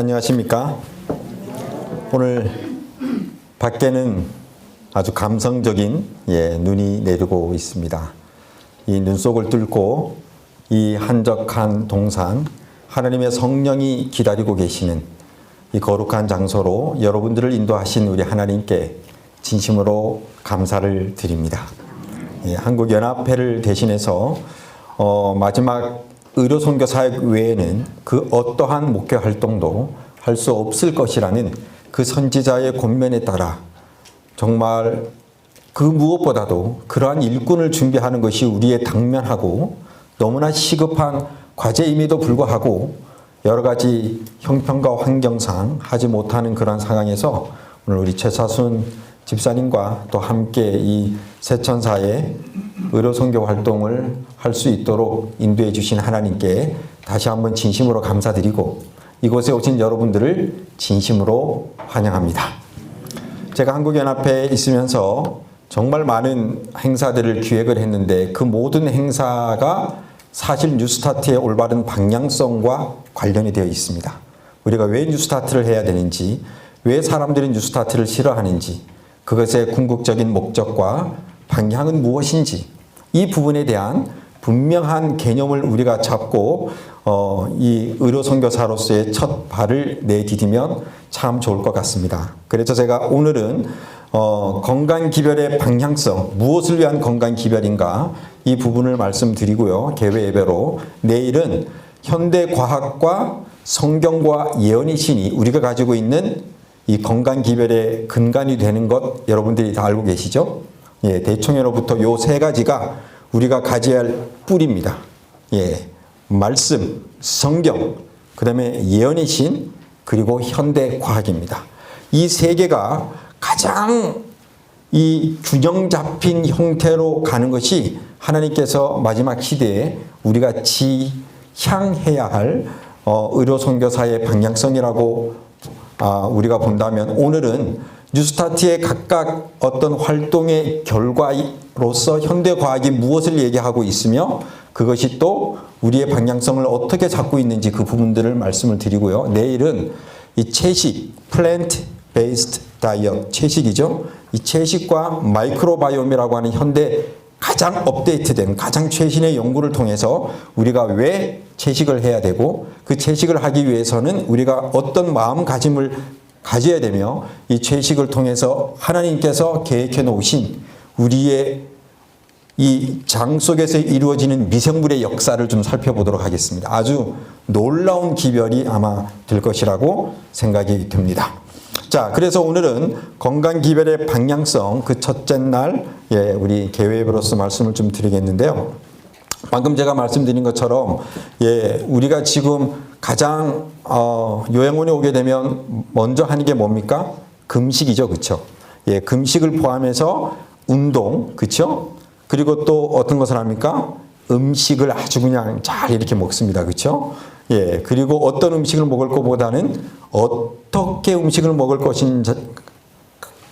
안녕하십니까? 오늘 밖에는 아주 감성적인 눈이 내리고 있습니다. 이 눈 속을 뚫고 이 한적한 동산, 하나님의 성령이 기다리고 계시는 이 거룩한 장소로 여러분들을 인도하신 우리 하나님께 진심으로 감사를 드립니다. 한국연합회를 대신해서 마지막 의료선교사역 외에는 그 어떠한 목회 활동도 할 수 없을 것이라는 그 선지자의 권면에 따라 정말 그 무엇보다도 그러한 일꾼을 준비하는 것이 우리의 당면하고 너무나 시급한 과제임에도 불구하고 여러 가지 형편과 환경상 하지 못하는 그런 상황에서 오늘 우리 최사순 집사님과 또 함께 이 세천사의 의료선교 활동을 할 수 있도록 인도해 주신 하나님께 다시 한번 진심으로 감사드리고 이곳에 오신 여러분들을 진심으로 환영합니다. 제가 한국연합회에 있으면서 정말 많은 행사들을 기획을 했는데 그 모든 행사가 사실 뉴스타트의 올바른 방향성과 관련이 되어 있습니다. 우리가 왜 뉴스타트를 해야 되는지, 왜 사람들이 뉴스타트를 싫어하는지, 그것의 궁극적인 목적과 방향은 무엇인지 이 부분에 대한 분명한 개념을 우리가 잡고 이 의료선교사로서의 첫 발을 내디디면 참 좋을 것 같습니다. 그래서 제가 오늘은 건강기별의 방향성, 무엇을 위한 건강기별인가 이 부분을 말씀드리고요. 개회 예배로 내일은 현대과학과 성경과 예언의 신이 우리가 가지고 있는 이 건강기별의 근간이 되는 것 여러분들이 다 알고 계시죠? 대충으로부터 요 세 가지가 우리가 가져야 할 뿌리입니다. 말씀, 성경, 그 다음에 예언의 신, 그리고 현대과학입니다. 이 세 개가 가장 이 균형 잡힌 형태로 가는 것이 하나님께서 마지막 시대에 우리가 지향해야 할 의료선교사의 방향성이라고 우리가 본다면 오늘은 뉴스타트의 각각 어떤 활동의 결과로서 현대과학이 무엇을 얘기하고 있으며 그것이 또 우리의 방향성을 어떻게 잡고 있는지 그 부분들을 말씀을 드리고요. 내일은 이 채식, Plant Based Diet, 채식이죠. 이 채식과 마이크로바이옴이라고 하는 현대 가장 업데이트된 가장 최신의 연구를 통해서 우리가 왜 채식을 해야 되고 그 채식을 하기 위해서는 우리가 어떤 마음가짐을 가져야 되며 이 채식을 통해서 하나님께서 계획해 놓으신 우리의 이 장 속에서 이루어지는 미생물의 역사를 좀 살펴보도록 하겠습니다. 아주 놀라운 기별이 아마 될 것이라고 생각이 듭니다. 자, 그래서 오늘은 건강기별의 방향성 그 첫째 날 우리 개회로서 말씀을 좀 드리겠는데요. 방금 제가 말씀드린 것처럼 우리가 지금 가장 요양원에 오게 되면 먼저 하는 게 뭡니까? 금식이죠, 그렇죠? 금식을 포함해서 운동, 그렇죠? 그리고 또 어떤 것을 합니까? 음식을 아주 그냥 잘 이렇게 먹습니다, 그렇죠? 그리고 어떤 음식을 먹을 것보다는 어떻게 음식을 먹을 것인지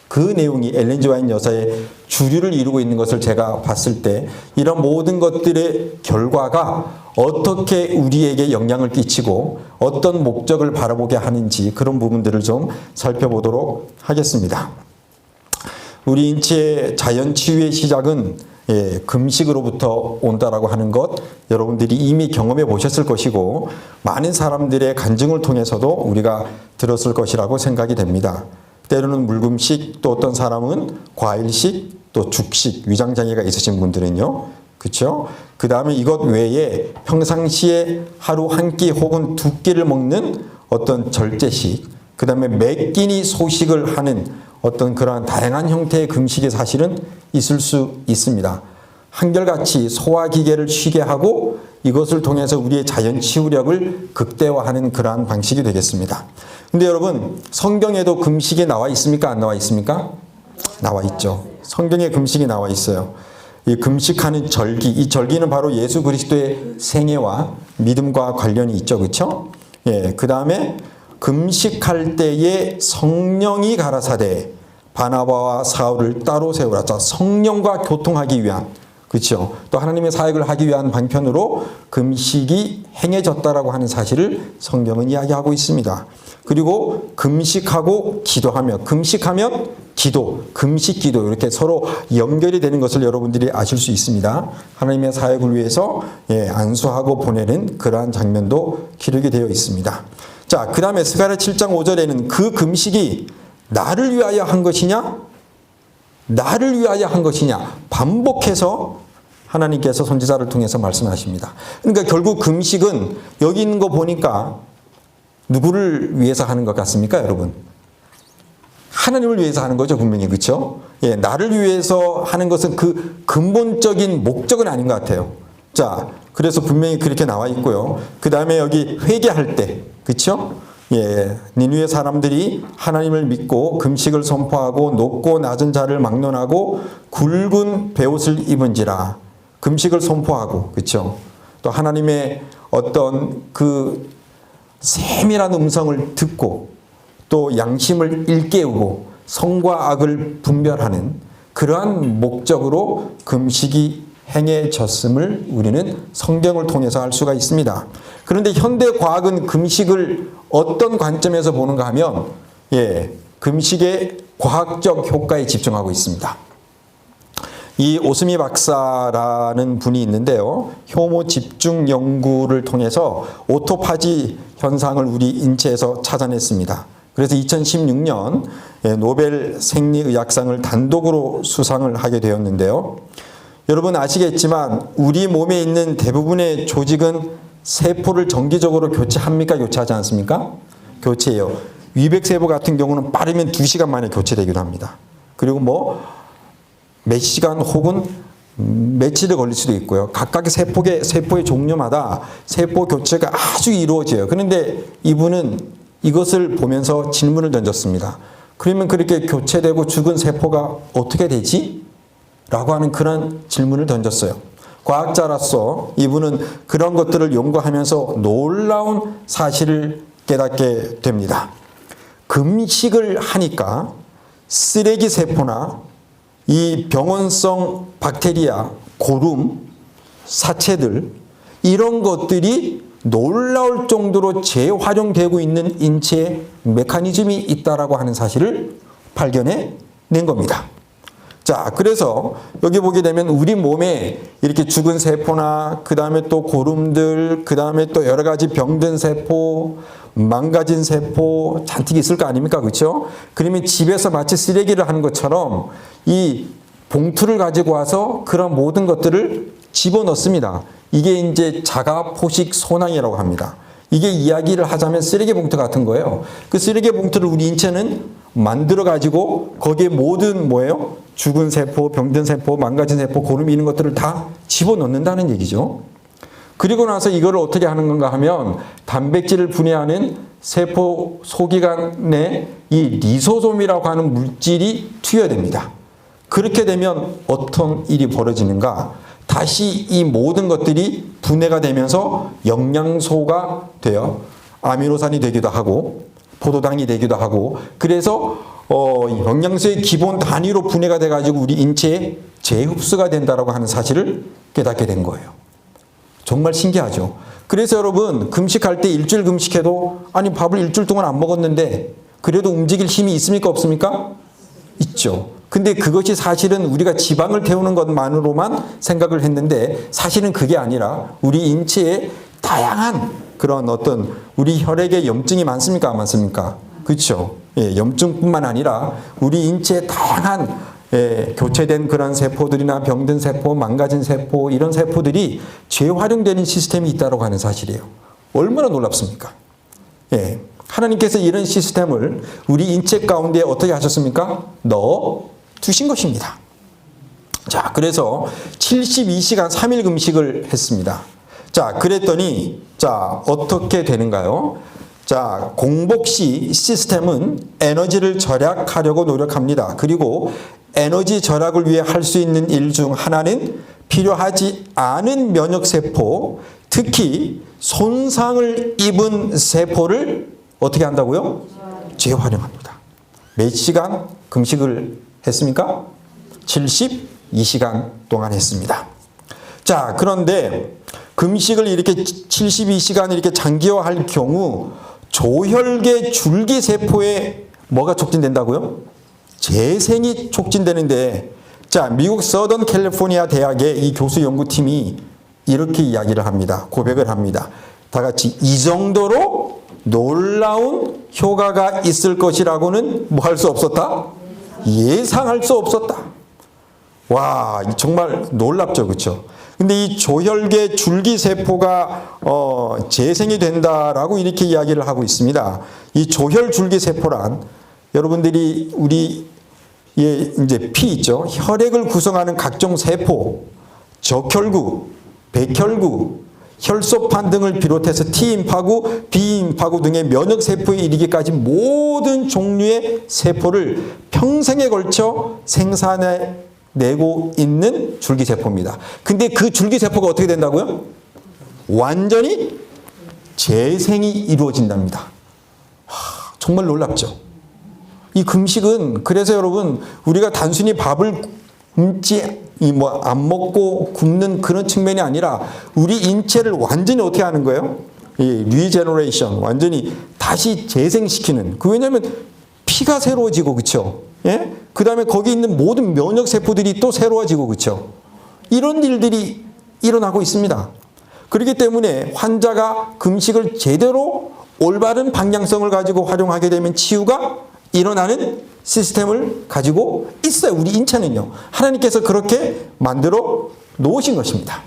그 내용이 엘렌 지 화이트 여사의 주류를 이루고 있는 것을 제가 봤을 때 이런 모든 것들의 결과가 어떻게 우리에게 영향을 끼치고 어떤 목적을 바라보게 하는지 그런 부분들을 좀 살펴보도록 하겠습니다. 우리 인체의 자연치유의 시작은 금식으로부터 온다라고 하는 것 여러분들이 이미 경험해 보셨을 것이고 많은 사람들의 간증을 통해서도 우리가 들었을 것이라고 생각이 됩니다. 때로는 물금식, 또 어떤 사람은 과일식, 또 죽식, 위장장애가 있으신 분들은요. 그렇죠? 그 다음에 이것 외에 평상시에 하루 한 끼 혹은 두 끼를 먹는 어떤 절제식, 그 다음에 매 끼니 소식을 하는 어떤 그러한 다양한 형태의 금식이 사실은 있을 수 있습니다. 한결같이 소화기계를 쉬게 하고 이것을 통해서 우리의 자연치유력을 극대화하는 그러한 방식이 되겠습니다. 근데 여러분 성경에도 금식이 나와 있습니까? 안 나와 있습니까? 나와 있죠. 성경에 금식이 나와 있어요. 이 금식하는 절기, 이 절기는 바로 예수 그리스도의 생애와 믿음과 관련이 있죠. 그렇죠? 그 다음에 금식할 때에 성령이 가라사대 바나바와 사울을 따로 세우라. 자, 성령과 교통하기 위한 그렇죠. 또 하나님의 사역을 하기 위한 방편으로 금식이 행해졌다라고 하는 사실을 성경은 이야기하고 있습니다. 그리고 금식하고 기도하며, 금식하면 기도, 금식 기도 이렇게 서로 연결이 되는 것을 여러분들이 아실 수 있습니다. 하나님의 사역을 위해서 안수하고 보내는 그러한 장면도 기록이 되어 있습니다. 자, 그 다음에 스가랴 7장 5절에는 그 금식이 나를 위하여 한 것이냐? 나를 위하여 한 것이냐? 반복해서 하나님께서 선지자를 통해서 말씀하십니다. 그러니까 결국 금식은 여기 있는 거 보니까 누구를 위해서 하는 것 같습니까, 여러분? 하나님을 위해서 하는 거죠, 분명히. 그렇죠? 예, 나를 위해서 하는 것은 그 근본적인 목적은 아닌 것 같아요. 자, 그래서 분명히 그렇게 나와 있고요. 그 다음에 여기 회개할 때, 그렇죠? 예, 니느웨 사람들이 하나님을 믿고 금식을 선포하고 높고 낮은 자를 막론하고 굵은 베옷을 입은지라. 금식을 선포하고, 그렇죠? 또 하나님의 어떤 그 세밀한 음성을 듣고 또 양심을 일깨우고 선과 악을 분별하는 그러한 목적으로 금식이 행해졌음을 우리는 성경을 통해서 알 수가 있습니다. 그런데 현대 과학은 금식을 어떤 관점에서 보는가 하면 금식의 과학적 효과에 집중하고 있습니다. 이 오스미 박사라는 분이 있는데요. 혐오 집중 연구를 통해서 오토파지 현상을 우리 인체에서 찾아냈습니다. 그래서 2016년 노벨 생리의학상을 단독으로 수상을 하게 되었는데요. 여러분 아시겠지만 우리 몸에 있는 대부분의 조직은 세포를 정기적으로 교체합니까? 교체하지 않습니까? 교체해요. 위백세포 같은 경우는 빠르면 2시간 만에 교체되기도 합니다. 그리고 몇 시간 혹은 며칠이 걸릴 수도 있고요. 각각의 세포의 종류마다 세포 교체가 아주 이루어져요. 그런데 이분은 이것을 보면서 질문을 던졌습니다. 그러면 그렇게 교체되고 죽은 세포가 어떻게 되지? 라고 하는 그런 질문을 던졌어요. 과학자로서 이분은 그런 것들을 연구하면서 놀라운 사실을 깨닫게 됩니다. 금식을 하니까 쓰레기 세포나 이 병원성 박테리아, 고름, 사체들 이런 것들이 놀라울 정도로 재활용되고 있는 인체의 메커니즘이 있다라고 하는 사실을 발견해 낸 겁니다. 자, 그래서 여기 보게 되면 우리 몸에 이렇게 죽은 세포나 그 다음에 또 고름들, 그 다음에 또 여러 가지 병든 세포, 망가진 세포 잔뜩 있을 거 아닙니까? 그렇죠? 그러면 집에서 마치 쓰레기를 하는 것처럼 이 봉투를 가지고 와서 그런 모든 것들을 집어넣습니다. 이게 이제 자가 포식 소낭이라고 합니다. 이게 이야기를 하자면 쓰레기 봉투 같은 거예요. 그 쓰레기 봉투를 우리 인체는 만들어 가지고 거기에 모든 뭐예요? 죽은 세포, 병든 세포, 망가진 세포, 고름 이런 것들을 다 집어넣는다는 얘기죠. 그리고 나서 이거를 어떻게 하는 건가 하면 단백질을 분해하는 세포 소기관에 이 리소솜이라고 하는 물질이 투여됩니다. 그렇게 되면 어떤 일이 벌어지는가? 다시 이 모든 것들이 분해가 되면서 영양소가 되어 아미노산이 되기도 하고 포도당이 되기도 하고 그래서 영양소의 기본 단위로 분해가 돼가지고 우리 인체에 재흡수가 된다라고 하는 사실을 깨닫게 된 거예요. 정말 신기하죠. 그래서 여러분 금식할 때 일주일 금식해도 아니 밥을 일주일 동안 안 먹었는데 그래도 움직일 힘이 있습니까? 없습니까? 있죠. 근데 그것이 사실은 우리가 지방을 태우는 것만으로만 생각을 했는데 사실은 그게 아니라 우리 인체에 다양한 그런 어떤 우리 혈액에 염증이 많습니까? 안 많습니까? 그렇죠. 염증뿐만 아니라 우리 인체에 다양한 교체된 그런 세포들이나 병든 세포, 망가진 세포 이런 세포들이 재활용되는 시스템이 있다고 하는 사실이에요. 얼마나 놀랍습니까? 하나님께서 이런 시스템을 우리 인체 가운데 어떻게 하셨습니까? 넣어 두신 것입니다. 자, 그래서 72시간 3일 금식을 했습니다. 자, 그랬더니 자, 어떻게 되는가요? 자, 공복시 시스템은 에너지를 절약하려고 노력합니다. 그리고 에너지 절약을 위해 할 수 있는 일 중 하나는 필요하지 않은 면역세포, 특히 손상을 입은 세포를 어떻게 한다고요? 재활용합니다. 몇 시간 금식을 했습니까? 72시간 동안 했습니다. 자, 그런데 금식을 이렇게 72시간 이렇게 장기화할 경우 조혈계 줄기세포에 뭐가 촉진된다고요? 재생이 촉진되는데, 자, 미국 서던 캘리포니아 대학의 이 교수 연구팀이 이렇게 이야기를 합니다. 고백을 합니다. 다 같이 이 정도로 놀라운 효과가 있을 것이라고는 뭐 할 수 없었다? 예상할 수 없었다. 와, 정말 놀랍죠, 그렇죠? 근데 이 조혈계 줄기세포가 재생이 된다라고 이렇게 이야기를 하고 있습니다. 이 조혈 줄기세포란 여러분들이 우리 이제 피 있죠. 혈액을 구성하는 각종 세포, 적혈구, 백혈구, 혈소판 등을 비롯해서 T임파구, B임파구 등의 면역세포에 이르기까지 모든 종류의 세포를 평생에 걸쳐 생산해내고 있는 줄기세포입니다. 근데 그 줄기세포가 어떻게 된다고요? 완전히 재생이 이루어진답니다. 정말 놀랍죠? 이 금식은 그래서 여러분 우리가 단순히 밥을 안 먹고 굶는 그런 측면이 아니라 우리 인체를 완전히 어떻게 하는 거예요? 이 리제너레이션, 완전히 다시 재생시키는. 왜냐하면 피가 새로워지고, 그렇죠? 예? 그 다음에 거기 있는 모든 면역 세포들이 또 새로워지고, 그렇죠? 이런 일들이 일어나고 있습니다. 그렇기 때문에 환자가 금식을 제대로 올바른 방향성을 가지고 활용하게 되면 치유가 일어나는 시스템을 가지고 있어요. 우리 인체는요. 하나님께서 그렇게 만들어 놓으신 것입니다.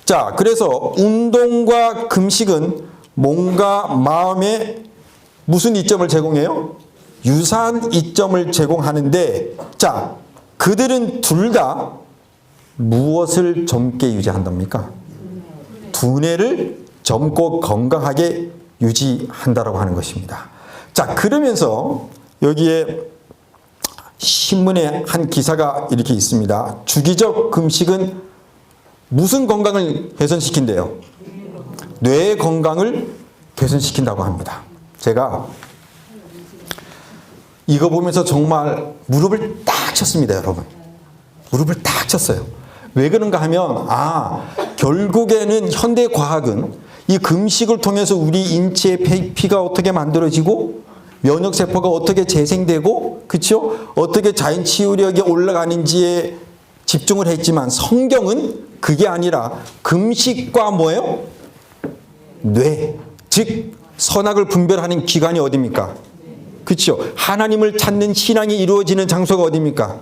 자, 그래서 운동과 금식은 몸과 마음에 무슨 이점을 제공해요? 유사한 이점을 제공하는데, 자, 그들은 둘 다 무엇을 젊게 유지한답니까? 두뇌를 젊고 건강하게 유지한다라고 하는 것입니다. 자, 그러면서 여기에 신문에 한 기사가 이렇게 있습니다. 주기적 금식은 무슨 건강을 개선시킨대요? 뇌 건강을 개선시킨다고 합니다. 제가 이거 보면서 정말 무릎을 딱 쳤습니다, 여러분. 무릎을 딱 쳤어요. 왜 그런가 하면, 결국에는 현대 과학은 이 금식을 통해서 우리 인체의 피가 어떻게 만들어지고 면역세포가 어떻게 재생되고, 그렇죠? 어떻게 자연 치유력이 올라가는지에 집중을 했지만 성경은 그게 아니라 금식과 뭐예요? 뇌, 즉 선악을 분별하는 기관이 어디입니까? 그렇죠? 하나님을 찾는 신앙이 이루어지는 장소가 어디입니까?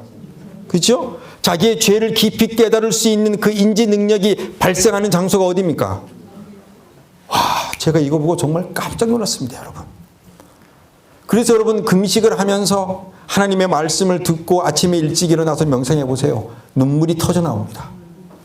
그렇죠? 자기의 죄를 깊이 깨달을 수 있는 그 인지 능력이 발생하는 장소가 어디입니까? 와, 제가 이거 보고 정말 깜짝 놀랐습니다, 여러분. 그래서 여러분 금식을 하면서 하나님의 말씀을 듣고 아침에 일찍 일어나서 명상해 보세요. 눈물이 터져 나옵니다.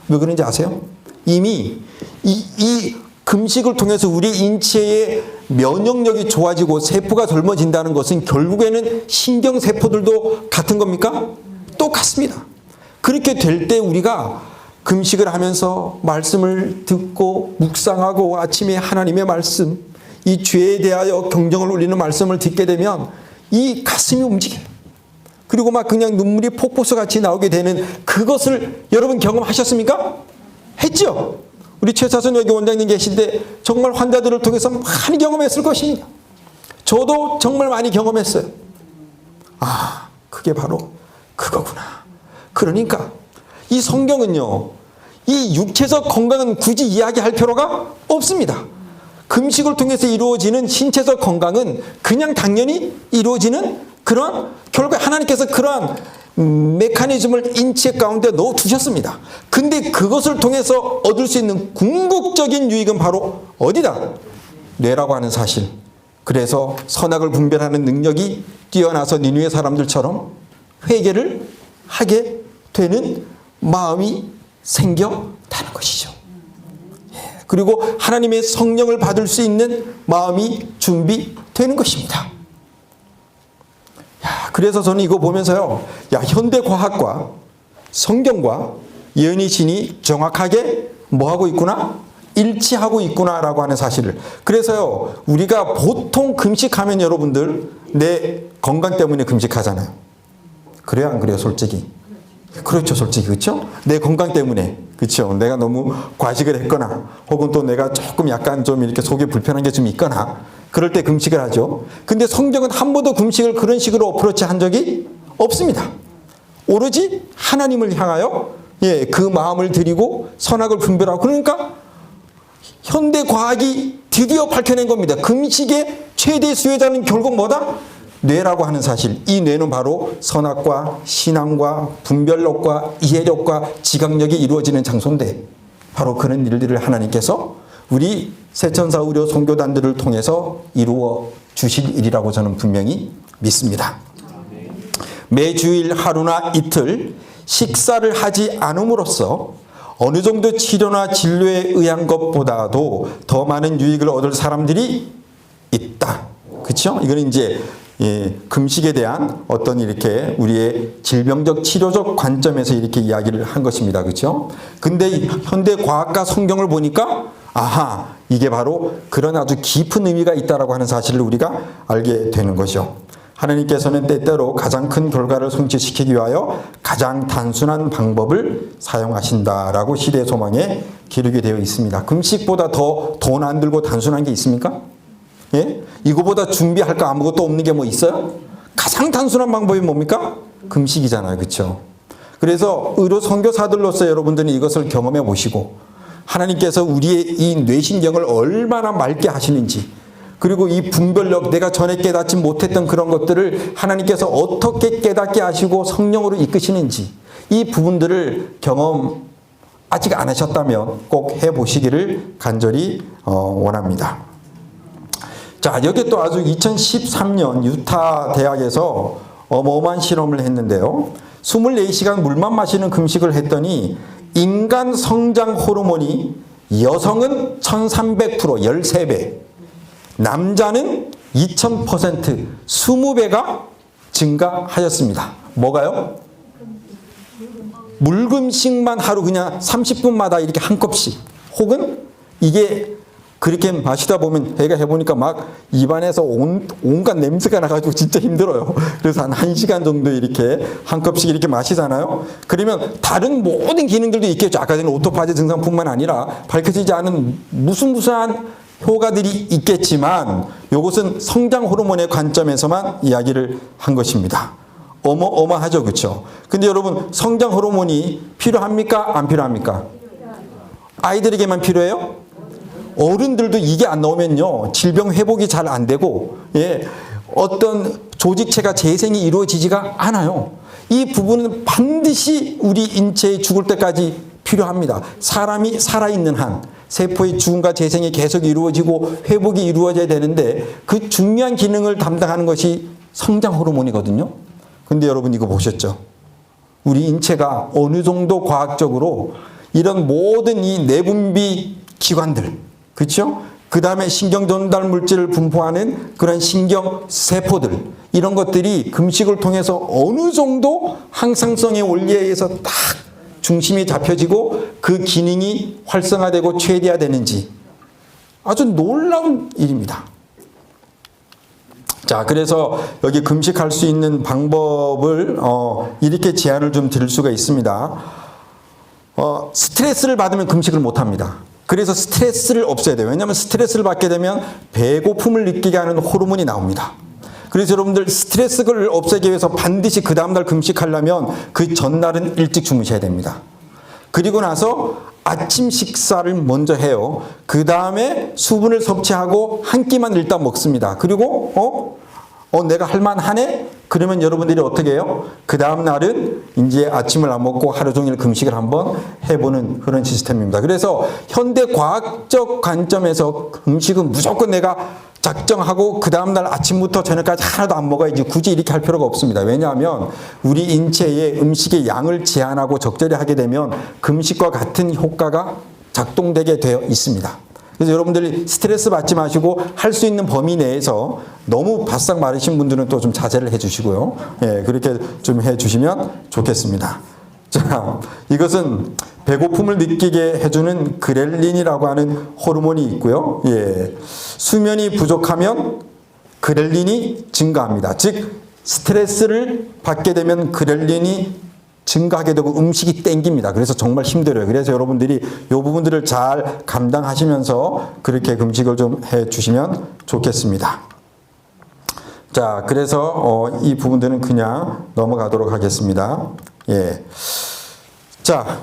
왜 그런지 아세요? 이미 이 금식을 통해서 우리 인체의 면역력이 좋아지고 세포가 젊어진다는 것은 결국에는 신경세포들도 같은 겁니까? 똑같습니다. 그렇게 될 때 우리가 금식을 하면서 말씀을 듣고 묵상하고 아침에 하나님의 말씀, 이 죄에 대하여 경정을 울리는 말씀을 듣게 되면 이 가슴이 움직여요. 그리고 막 그냥 눈물이 폭포수 같이 나오게 되는 그것을 여러분 경험하셨습니까? 했죠? 우리 최사선 여기 원장님 계신데 정말 환자들을 통해서 많이 경험했을 것입니다. 저도 정말 많이 경험했어요. 그게 바로 그거구나. 그러니까 이 성경은요, 이 육체적 건강은 굳이 이야기할 필요가 없습니다. 금식을 통해서 이루어지는 신체적 건강은 그냥 당연히 이루어지는 그런, 결국 하나님께서 그러한 메커니즘을 인체 가운데 넣어 두셨습니다. 근데 그것을 통해서 얻을 수 있는 궁극적인 유익은 바로 어디다? 뇌라고 하는 사실. 그래서 선악을 분별하는 능력이 뛰어나서 니느웨 사람들처럼 회개를 하게 되는 마음이 생겨나는 것이죠. 그리고 하나님의 성령을 받을 수 있는 마음이 준비되는 것입니다. 그래서 저는 이거 보면서요, 현대 과학과 성경과 예언의 신이 정확하게 뭐하고 있구나? 일치하고 있구나라고 하는 사실을. 그래서요, 우리가 보통 금식하면 여러분들 내 건강 때문에 금식하잖아요. 그래요, 안 그래요, 솔직히? 그렇죠, 솔직히. 그렇죠? 내 건강 때문에. 그렇죠? 내가 너무 과식을 했거나 혹은 또 내가 조금 약간 좀 이렇게 속이 불편한 게 좀 있거나 그럴 때 금식을 하죠. 근데 성경은 한 번도 금식을 그런 식으로 어프로치 한 적이 없습니다. 오로지 하나님을 향하여 그 마음을 드리고 선악을 분별하고, 그러니까 현대 과학이 드디어 밝혀낸 겁니다. 금식의 최대 수혜자는 결국 뭐다? 뇌라고 하는 사실. 이 뇌는 바로 선악과 신앙과 분별력과 이해력과 지각력이 이루어지는 장소인데, 바로 그런 일들을 하나님께서 우리 세천사 의료 선교단들을 통해서 이루어 주실 일이라고 저는 분명히 믿습니다. 매주일 하루나 이틀 식사를 하지 않음으로써 어느 정도 치료나 진료에 의한 것보다도 더 많은 유익을 얻을 사람들이 있다. 그렇죠? 이거는 이제 금식에 대한 어떤 이렇게 우리의 질병적 치료적 관점에서 이렇게 이야기를 한 것입니다. 그렇죠? 근데 현대 과학과 성경을 보니까 아하, 이게 바로 그런 아주 깊은 의미가 있다라고 하는 사실을 우리가 알게 되는 것이죠. 하나님께서는 때때로 가장 큰 결과를 성취시키기 위하여 가장 단순한 방법을 사용하신다라고 시대 소망에 기록이 되어 있습니다. 금식보다 더 돈 안 들고 단순한 게 있습니까? 예? 이거보다 준비할 거 아무것도 없는 게 뭐 있어요? 가장 단순한 방법이 뭡니까? 금식이잖아요. 그렇죠? 그래서 의료 선교사들로서 여러분들은 이것을 경험해 보시고 하나님께서 우리의 이 뇌신경을 얼마나 맑게 하시는지, 그리고 이 분별력, 내가 전에 깨닫지 못했던 그런 것들을 하나님께서 어떻게 깨닫게 하시고 성령으로 이끄시는지, 이 부분들을 경험 아직 안 하셨다면 꼭 해보시기를 간절히 원합니다. 자, 여기 또 아주 2013년 유타 대학에서 어마어마한 실험을 했는데요. 24시간 물만 마시는 금식을 했더니 인간 성장 호르몬이 여성은 1300%, 13배, 남자는 2000%, 20배가 증가하였습니다. 뭐가요? 물금식만 하루 그냥 30분마다 이렇게 한 컵씩, 혹은 이게 그렇게 마시다 보면 제가 해보니까 막 입안에서 온갖 냄새가 나가지고 진짜 힘들어요. 그래서 한 1시간 정도 이렇게 한 컵씩 이렇게 마시잖아요. 그러면 다른 모든 기능들도 있겠죠. 아까 전에 오토파지 증상뿐만 아니라 밝혀지지 않은 무수무수한 효과들이 있겠지만 이것은 성장 호르몬의 관점에서만 이야기를 한 것입니다. 어마어마하죠. 그렇죠? 근데 여러분, 성장 호르몬이 필요합니까? 안 필요합니까? 아이들에게만 필요해요? 어른들도 이게 안 나오면요, 질병 회복이 잘 안 되고, 어떤 조직체가 재생이 이루어지지가 않아요. 이 부분은 반드시 우리 인체에 죽을 때까지 필요합니다. 사람이 살아있는 한 세포의 죽음과 재생이 계속 이루어지고 회복이 이루어져야 되는데 그 중요한 기능을 담당하는 것이 성장 호르몬이거든요. 근데 여러분 이거 보셨죠? 우리 인체가 어느 정도 과학적으로 이런 모든 이 내분비 기관들, 그렇죠? 그 다음에 신경 전달 물질을 분포하는 그런 신경 세포들, 이런 것들이 금식을 통해서 어느 정도 항상성의 원리에 의해서 딱 중심이 잡혀지고 그 기능이 활성화되고 최대화되는지 아주 놀라운 일입니다. 자, 그래서 여기 금식할 수 있는 방법을 이렇게 제안을 좀 드릴 수가 있습니다. 스트레스를 받으면 금식을 못합니다. 그래서 스트레스를 없애야 돼요. 왜냐하면 스트레스를 받게 되면 배고픔을 느끼게 하는 호르몬이 나옵니다. 그래서 여러분들 스트레스를 없애기 위해서 반드시 그 다음날 금식하려면 그 전날은 일찍 주무셔야 됩니다. 그리고 나서 아침 식사를 먼저 해요. 그 다음에 수분을 섭취하고 한 끼만 일단 먹습니다. 그리고 내가 할만하네? 그러면 여러분들이 어떻게 해요? 그 다음 날은 이제 아침을 안 먹고 하루 종일 금식을 한번 해보는 그런 시스템입니다. 그래서 현대 과학적 관점에서 금식은 무조건 내가 작정하고 그 다음 날 아침부터 저녁까지 하나도 안 먹어야지, 굳이 이렇게 할 필요가 없습니다. 왜냐하면 우리 인체의 음식의 양을 제한하고 적절히 하게 되면 금식과 같은 효과가 작동되게 되어 있습니다. 그래서 여러분들이 스트레스 받지 마시고 할 수 있는 범위 내에서 너무 바싹 마르신 분들은 또 좀 자제를 해 주시고요. 그렇게 좀 해 주시면 좋겠습니다. 자, 이것은 배고픔을 느끼게 해주는 그렐린이라고 하는 호르몬이 있고요. 수면이 부족하면 그렐린이 증가합니다. 즉, 스트레스를 받게 되면 그렐린이 증가하게 되고 음식이 땡깁니다. 그래서 정말 힘들어요. 그래서 여러분들이 이 부분들을 잘 감당하시면서 그렇게 금식을 좀 해주시면 좋겠습니다. 자, 그래서 이 부분들은 그냥 넘어가도록 하겠습니다. 예. 자,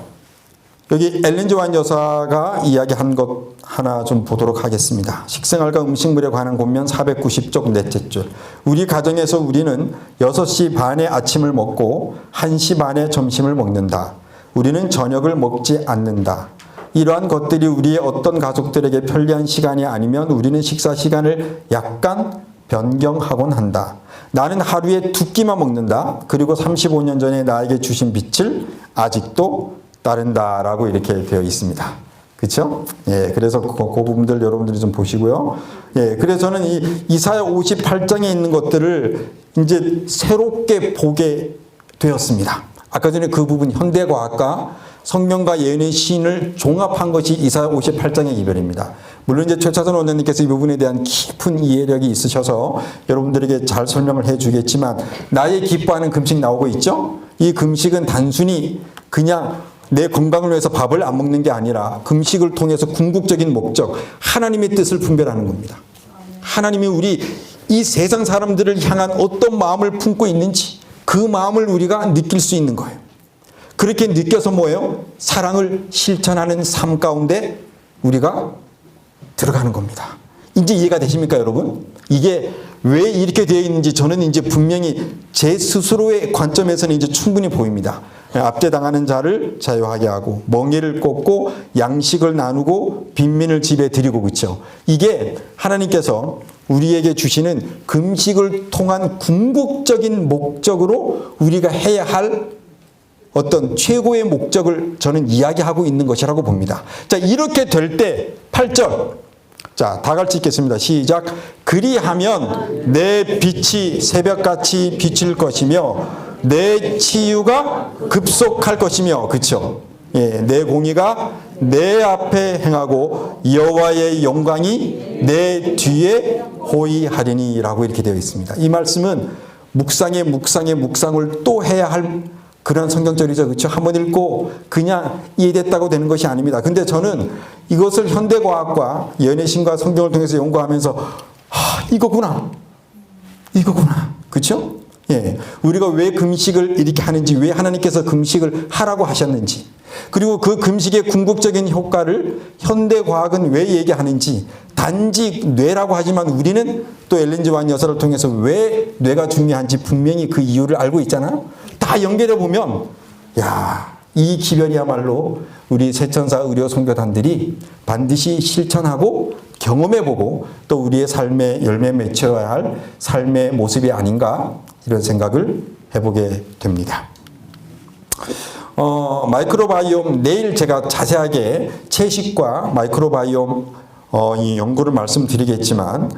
여기 엘렌 지 화이트 여사가 이야기한 것 하나 좀 보도록 하겠습니다. 식생활과 음식물에 관한 본면 490쪽 넷째 줄. 우리 가정에서 우리는 6시 반에 아침을 먹고 1시 반에 점심을 먹는다. 우리는 저녁을 먹지 않는다. 이러한 것들이 우리의 어떤 가족들에게 편리한 시간이 아니면 우리는 식사 시간을 약간 변경하곤 한다. 나는 하루에 2끼만 먹는다. 그리고 35년 전에 나에게 주신 빛을 아직도 따른다라고 이렇게 되어 있습니다. 그렇죠? 예, 그래서 그 부분들 여러분들이 좀 보시고요. 예, 그래서 저는 이 이사야 58장에 있는 것들을 이제 새롭게 보게 되었습니다. 아까 전에 그 부분 현대과학과 성경과 예언의 시인을 종합한 것이 이사야 58장의 이별입니다. 물론 이제 최차선 원장님께서 이 부분에 대한 깊은 이해력이 있으셔서 여러분들에게 잘 설명을 해주겠지만 나의 기뻐하는 금식 나오고 있죠? 이 금식은 단순히 그냥 내 건강을 위해서 밥을 안 먹는 게 아니라 금식을 통해서 궁극적인 목적, 하나님의 뜻을 분별하는 겁니다. 하나님이 우리 이 세상 사람들을 향한 어떤 마음을 품고 있는지 그 마음을 우리가 느낄 수 있는 거예요. 그렇게 느껴서 뭐예요? 사랑을 실천하는 삶 가운데 우리가 들어가는 겁니다. 이제 이해가 되십니까, 여러분? 이게 왜 이렇게 되어 있는지 저는 이제 분명히 제 스스로의 관점에서는 이제 충분히 보입니다. 압제당하는 자를 자유하게 하고 멍에를 꽂고 양식을 나누고 빈민을 집에 드리고 그렇죠. 이게 하나님께서 우리에게 주시는 금식을 통한 궁극적인 목적으로 우리가 해야 할 어떤 최고의 목적을 저는 이야기하고 있는 것이라고 봅니다. 자, 이렇게 될 때 8절. 자, 다 같이 읽겠습니다. 시작. 그리하면 내 빛이 새벽같이 비칠 것이며 내 치유가 급속할 것이며, 그렇죠? 예, 내 공의가 내 앞에 행하고 여호와의 영광이 내 뒤에 호위하리니라고 이렇게 되어 있습니다. 이 말씀은 묵상의 묵상을 또 해야 할 그런 성경절이죠. 그렇죠? 한번 읽고 그냥 이해됐다고 되는 것이 아닙니다. 근데 저는 이것을 현대과학과 연애신과 성경을 통해서 연구하면서 이거구나. 그렇죠? 예, 우리가 왜 금식을 이렇게 하는지, 왜 하나님께서 금식을 하라고 하셨는지, 그리고 그 금식의 궁극적인 효과를 현대과학은 왜 얘기하는지, 단지 뇌라고 하지만 우리는 또 엘렌 지 화이트 여사를 통해서 왜 뇌가 중요한지 분명히 그 이유를 알고 있잖아요. 다 연결해 보면 이 기별이야말로 우리 세천사 의료 선교단들이 반드시 실천하고 경험해보고 또 우리의 삶의 열매 맺혀야 할 삶의 모습이 아닌가 이런 생각을 해보게 됩니다. 마이크로바이옴 내일 제가 자세하게 채식과 마이크로바이옴 이 연구를 말씀드리겠지만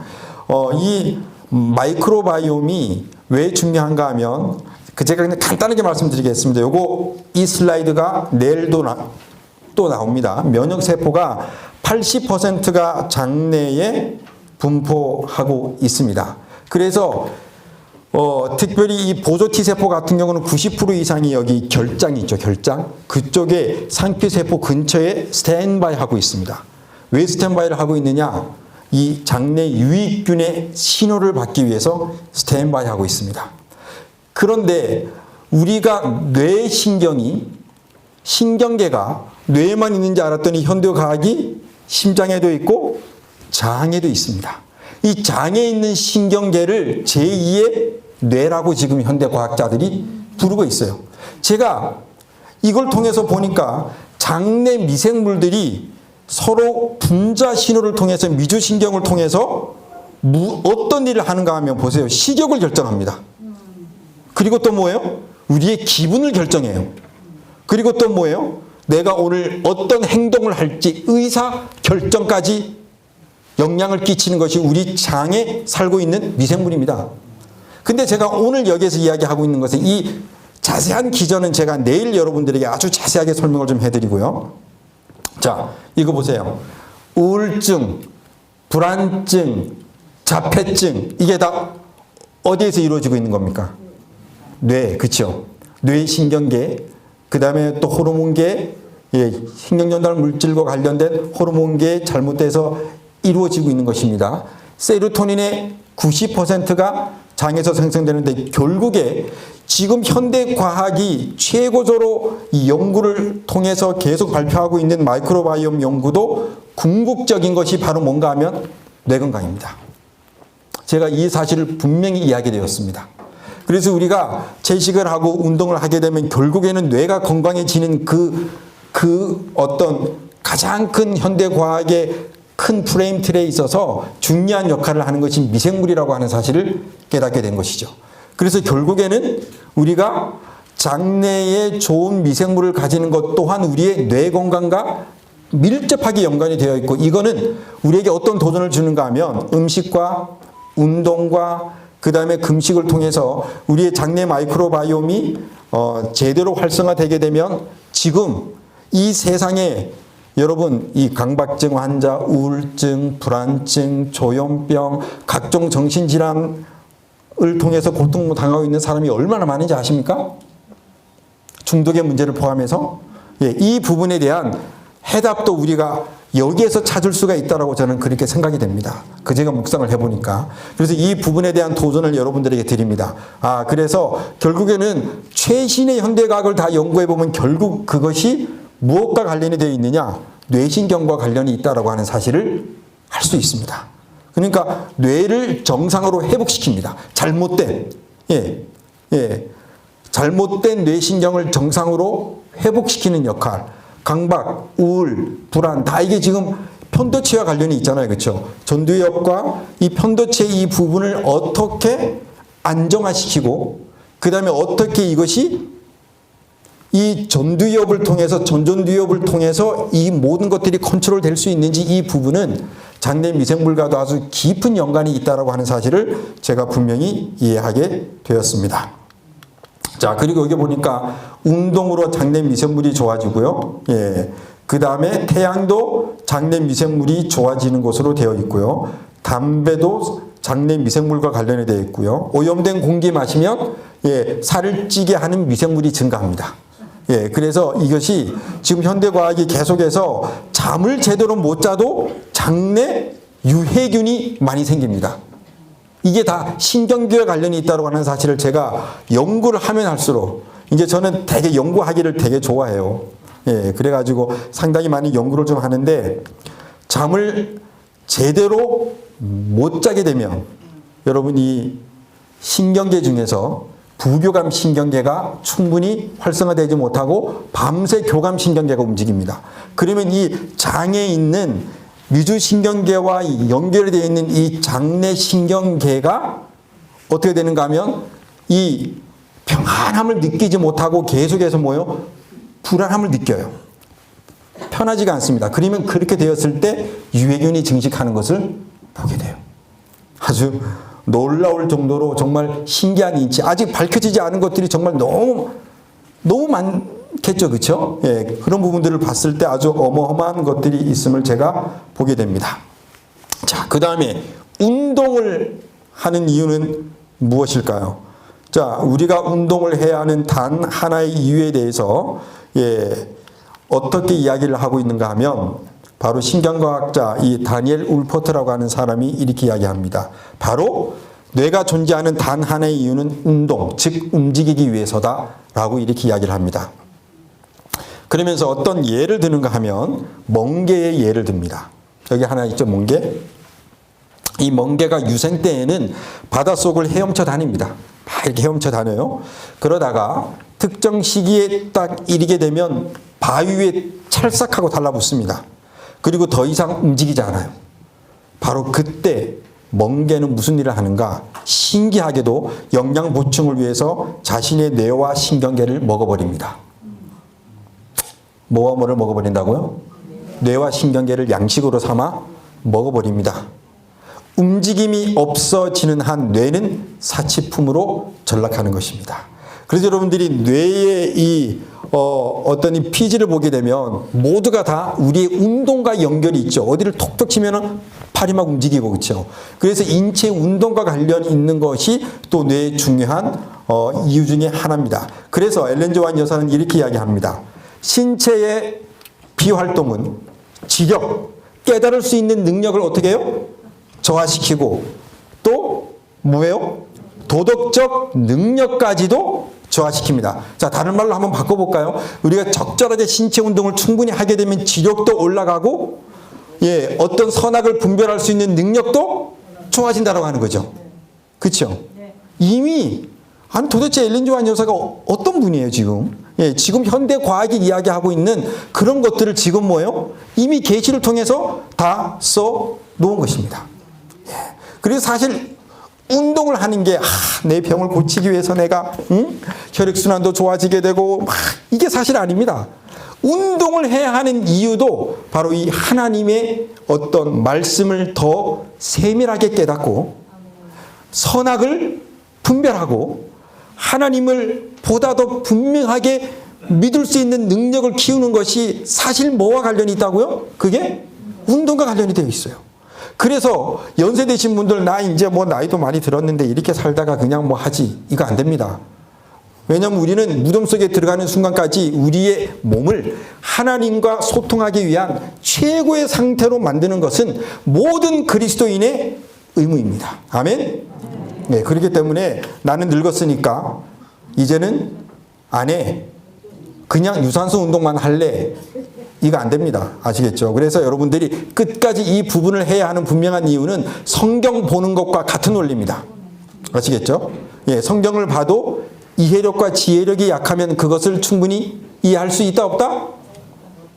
이 마이크로바이옴이 왜 중요한가 하면 제가 그냥 간단하게 말씀드리겠습니다. 이 슬라이드가 내일도 또 나옵니다. 면역세포가 80%가 장내에 분포하고 있습니다. 그래서 특별히 이 보조 T세포 같은 경우는 90% 이상이 여기 결장이 있죠. 결장. 그쪽에 상피세포 근처에 스탠바이 하고 있습니다. 왜 스탠바이를 하고 있느냐? 이 장내 유익균의 신호를 받기 위해서 스탠바이 하고 있습니다. 그런데 우리가 신경계가 뇌에만 있는지 알았더니 현대과학이 심장에도 있고 장에도 있습니다. 이 장에 있는 신경계를 제2의 뇌라고 지금 현대과학자들이 부르고 있어요. 제가 이걸 통해서 보니까 장내 미생물들이 서로 분자 신호를 통해서 미주신경을 통해서 어떤 일을 하는가 하면 보세요. 식욕을 결정합니다. 그리고 또 뭐예요? 우리의 기분을 결정해요. 그리고 또 뭐예요? 내가 오늘 어떤 행동을 할지 의사 결정까지 영향을 끼치는 것이 우리 장에 살고 있는 미생물입니다. 근데 제가 오늘 여기에서 이야기하고 있는 것은 이 자세한 기전은 제가 내일 여러분들에게 아주 자세하게 설명을 좀 해드리고요. 자, 이거 보세요. 우울증, 불안증, 자폐증 이게 다 어디에서 이루어지고 있는 겁니까? 뇌, 그렇죠? 뇌신경계, 그 다음에 또 호르몬계, 신경전달 물질과 관련된 호르몬계에 잘못돼서 이루어지고 있는 것입니다. 세로토닌의 90%가 장에서 생성되는데 결국에 지금 현대과학이 최고조로 이 연구를 통해서 계속 발표하고 있는 마이크로바이옴 연구도 궁극적인 것이 바로 뭔가 하면 뇌건강입니다. 제가 이 사실을 분명히 이야기되었습니다. 그래서 우리가 채식을 하고 운동을 하게 되면 결국에는 뇌가 건강해지는 그 어떤 가장 큰 현대과학의 큰 프레임 틀에 있어서 중요한 역할을 하는 것이 미생물이라고 하는 사실을 깨닫게 된 것이죠. 그래서 결국에는 우리가 장내에 좋은 미생물을 가지는 것 또한 우리의 뇌 건강과 밀접하게 연관이 되어 있고, 이거는 우리에게 어떤 도전을 주는가 하면 음식과 운동과 그 다음에 금식을 통해서 우리의 장내 마이크로바이옴이 제대로 활성화되게 되면 지금 이 세상에 여러분 이 강박증 환자, 우울증, 불안증, 조현병, 각종 정신질환을 통해서 고통당하고 있는 사람이 얼마나 많은지 아십니까? 중독의 문제를 포함해서 이 부분에 대한 해답도 우리가 여기에서 찾을 수가 있다라고 저는 그렇게 생각이 됩니다. 제가 묵상을 해보니까. 그래서 이 부분에 대한 도전을 여러분들에게 드립니다. 그래서 결국에는 최신의 현대과학을 다 연구해보면 결국 그것이 무엇과 관련이 되어 있느냐? 뇌신경과 관련이 있다라고 하는 사실을 알 수 있습니다. 그러니까 뇌를 정상으로 회복시킵니다. 잘못된 뇌신경을 정상으로 회복시키는 역할. 강박, 우울, 불안 다 이게 지금 편도체와 관련이 있잖아요. 그렇죠? 전두엽과 이 편도체 이 부분을 어떻게 안정화시키고 그 다음에 어떻게 이것이 이 전두엽을 통해서 전전두엽을 통해서 이 모든 것들이 컨트롤 될 수 있는지 이 부분은 장내 미생물과도 아주 깊은 연관이 있다라고 하는 사실을 제가 분명히 이해하게 되었습니다. 자, 그리고 여기 보니까 운동으로 장내 미생물이 좋아지고요. 그 다음에 태양도 장내 미생물이 좋아지는 것으로 되어 있고요. 담배도 장내 미생물과 관련이 되어 있고요. 오염된 공기 마시면 살을 찌게 하는 미생물이 증가합니다. 그래서 이것이 지금 현대과학이 계속해서 잠을 제대로 못 자도 장내 유해균이 많이 생깁니다. 이게 다 신경계와 관련이 있다고 하는 사실을 제가 연구를 하면 할수록 이제 저는 되게 연구하기를 되게 좋아해요. 그래가지고 상당히 많이 연구를 좀 하는데 잠을 제대로 못 자게 되면 여러분 이 신경계 중에서 부교감 신경계가 충분히 활성화되지 못하고 밤새 교감 신경계가 움직입니다. 그러면 이 장에 있는 미주신경계와 연결이 되어 있는 이 장내 신경계가 어떻게 되는가 하면 이 평안함을 느끼지 못하고 계속해서 뭐요? 불안함을 느껴요. 편하지가 않습니다. 그러면 그렇게 되었을 때 유해균이 증식하는 것을 보게 돼요. 아주 놀라울 정도로 정말 신기한 인치, 아직 밝혀지지 않은 것들이 정말 너무 많겠죠. 그렇죠? 그런 부분들을 봤을 때 아주 어마어마한 것들이 있음을 제가 보게 됩니다. 자, 그 다음에 운동을 하는 이유는 무엇일까요? 자, 우리가 운동을 해야 하는 단 하나의 이유에 대해서 어떻게 이야기를 하고 있는가 하면 바로 신경과학자 이 다니엘 울퍼트라고 하는 사람이 이렇게 이야기합니다. 바로 뇌가 존재하는 단 하나의 이유는 운동, 즉 움직이기 위해서다라고 이렇게 이야기를 합니다. 그러면서 어떤 예를 드는가 하면 멍게의 예를 듭니다. 여기 하나 있죠, 멍게. 이 멍게가 유생 때에는 바닷속을 헤엄쳐 다닙니다. 막 이렇게 헤엄쳐 다녀요. 그러다가 특정 시기에 딱 이르게 되면 바위 위에 찰싹하고 달라붙습니다. 그리고 더 이상 움직이지 않아요. 바로 그때 멍게는 무슨 일을 하는가? 신기하게도 영양 보충을 위해서 자신의 뇌와 신경계를 먹어버립니다. 뭐와 뭐를 먹어버린다고요? 뇌와 신경계를 양식으로 삼아 먹어버립니다. 움직임이 없어지는 한 뇌는 사치품으로 전락하는 것입니다. 그래서 여러분들이 뇌의 이 어떤 이 피지를 보게 되면 모두가 다 우리의 운동과 연결이 있죠. 어디를 톡톡 치면은 팔이 막 움직이고 그렇죠. 그래서 인체 운동과 관련 있는 것이 또 뇌의 중요한 이유 중에 하나입니다. 그래서 엘렌 지 화이트 여사는 이렇게 이야기합니다. 신체의 비활동은 지력, 깨달을 수 있는 능력을 어떻게 해요? 저하시키고 또 뭐예요? 도덕적 능력까지도 저하시킵니다. 자, 다른 말로 한번 바꿔볼까요? 우리가 적절하게 신체 운동을 충분히 하게 되면 지력도 올라가고, 예, 어떤 선악을 분별할 수 있는 능력도 좋아진다고 하는 거죠. 그렇죠? 이미 아니 도대체 엘렌 지 화이트 여사가 어떤 분이에요 지금? 예, 지금 현대 과학이 이야기하고 있는 그런 것들을 지금 뭐예요? 이미 계시를 통해서 다 써 놓은 것입니다. 예, 그래서 사실 운동을 하는 게 내 병을 고치기 위해서 내가 혈액순환도 좋아지게 되고 이게 사실 아닙니다. 운동을 해야 하는 이유도 바로 이 하나님의 어떤 말씀을 더 세밀하게 깨닫고 선악을 분별하고 하나님을 보다 더 분명하게 믿을 수 있는 능력을 키우는 것이 사실 뭐와 관련이 있다고요? 그게 운동과 관련이 되어 있어요. 그래서 연세 드신 분들 나 이제 뭐 나이도 많이 들었는데 이렇게 살다가 그냥 뭐 하지, 이거 안 됩니다. 왜냐하면 우리는 무덤 속에 들어가는 순간까지 우리의 몸을 하나님과 소통하기 위한 최고의 상태로 만드는 것은 모든 그리스도인의 의무입니다. 아멘? 네, 그렇기 때문에 나는 늙었으니까 이제는 안 해. 그냥 유산소 운동만 할래. 이거 안 됩니다. 아시겠죠? 그래서 여러분들이 끝까지 이 부분을 해야 하는 분명한 이유는 성경 보는 것과 같은 원리입니다. 아시겠죠? 예, 성경을 봐도 이해력과 지혜력이 약하면 그것을 충분히 이해할 수 있다 없다?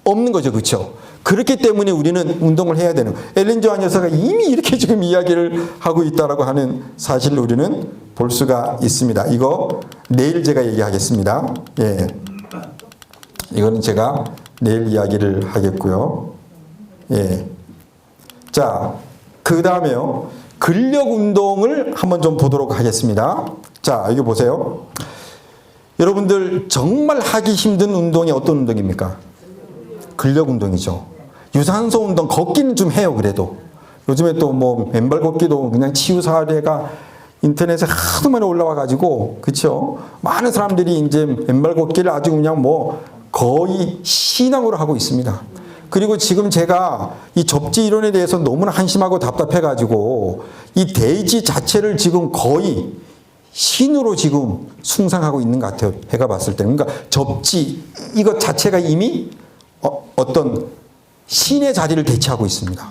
없는 거죠. 그렇죠? 그렇기 때문에 우리는 운동을 해야 되는 거예요. 엘렌 지 화이트 여사가 이미 이렇게 지금 이야기를 하고 있다라고 하는 사실을 우리는 볼 수가 있습니다. 이거 내일 제가 얘기하겠습니다. 예. 이거는 제가 내일 이야기를 하겠고요. 예. 자, 그 다음에요. 근력 운동을 한번 좀 보도록 하겠습니다. 자, 여기 보세요. 여러분들 정말 하기 힘든 운동이 어떤 운동입니까? 근력 운동이죠. 유산소 운동, 걷기는 좀 해요, 그래도. 요즘에 또 뭐 맨발 걷기도 그냥 치유 사례가 인터넷에 하도 많이 올라와가지고, 그쵸? 많은 사람들이 이제 맨발 걷기를 아주 그냥 뭐 거의 신앙으로 하고 있습니다. 그리고 지금 제가 이 접지 이론에 대해서 너무나 한심하고 답답해가지고 이 대지 자체를 지금 거의 신으로 지금 숭상하고 있는 것 같아요. 해가 봤을 때. 그러니까 접지, 이것 자체가 이미 어떤 신의 자리를 대체하고 있습니다.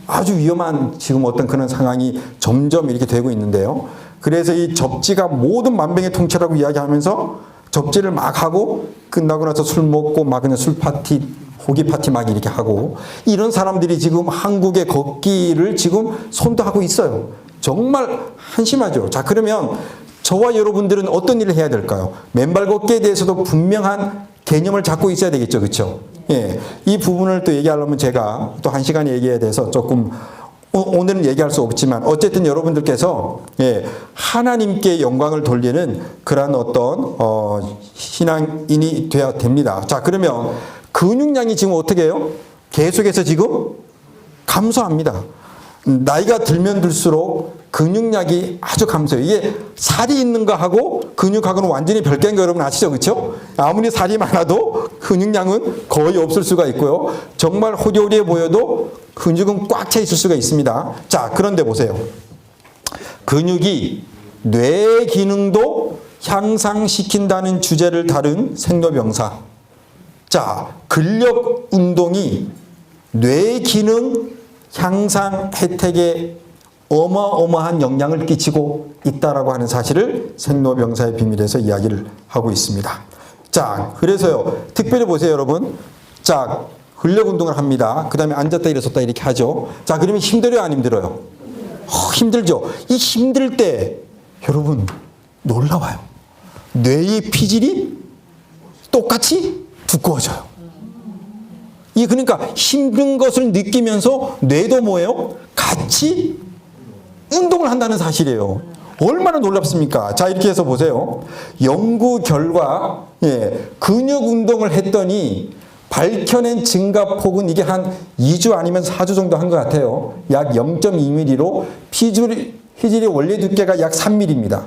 아주 위험한 지금 어떤 그런 상황이 점점 이렇게 되고 있는데요. 그래서 이 접지가 모든 만병의 통째라고 이야기하면서 접지를 막 하고 끝나고 나서 술 먹고 막 그냥 술 파티, 호기 파티 막 이렇게 하고 이런 사람들이 지금 한국의 걷기를 지금 선도하고 있어요. 정말 한심하죠. 자, 그러면 저와 여러분들은 어떤 일을 해야 될까요? 맨발 걷기에 대해서도 분명한 개념을 잡고 있어야 되겠죠. 그렇죠? 예. 이 부분을 또 얘기하려면 제가 또 1시간 얘기해야 돼서 조금 오늘은 얘기할 수 없지만 어쨌든 여러분들께서 예, 하나님께 영광을 돌리는 그러한 어떤 신앙인이 되어야 됩니다. 자, 그러면 근육량이 지금 어떻게 해요? 계속해서 지금 감소합니다. 나이가 들면 들수록 근육량이 아주 감소해요. 이게 살이 있는 거하고 근육하고는 완전히 별개인 거 여러분 아시죠? 그렇죠? 아무리 살이 많아도 근육량은 거의 없을 수가 있고요. 정말 호리호리해 보여도 근육은 꽉 차 있을 수가 있습니다. 자, 그런데 보세요. 근육이 뇌 기능도 향상시킨다는 주제를 다룬 생로병사. 자, 근력 운동이 뇌 기능 향상 혜택에 어마어마한 영향을 끼치고 있다라고 하는 사실을 생로병사의 비밀에서 이야기를 하고 있습니다. 자, 그래서요. 특별히 보세요, 여러분. 자, 근력 운동을 합니다. 그 다음에 앉았다 일어섰다 이렇게 하죠. 자, 그러면 힘들어요, 안 힘들어요? 힘들죠. 이 힘들 때 여러분 놀라워요. 뇌의 피질이 똑같이 두꺼워져요. 이 그러니까 힘든 것을 느끼면서 뇌도 뭐예요? 같이 운동을 한다는 사실이에요. 얼마나 놀랍습니까? 자, 이렇게 해서 보세요. 연구 결과 근육 운동을 했더니 밝혀낸 증가폭은 이게 한 2주 아니면 4주 정도 한 것 같아요. 약 0.2mm로 피질의 원래 두께가 약 3mm입니다.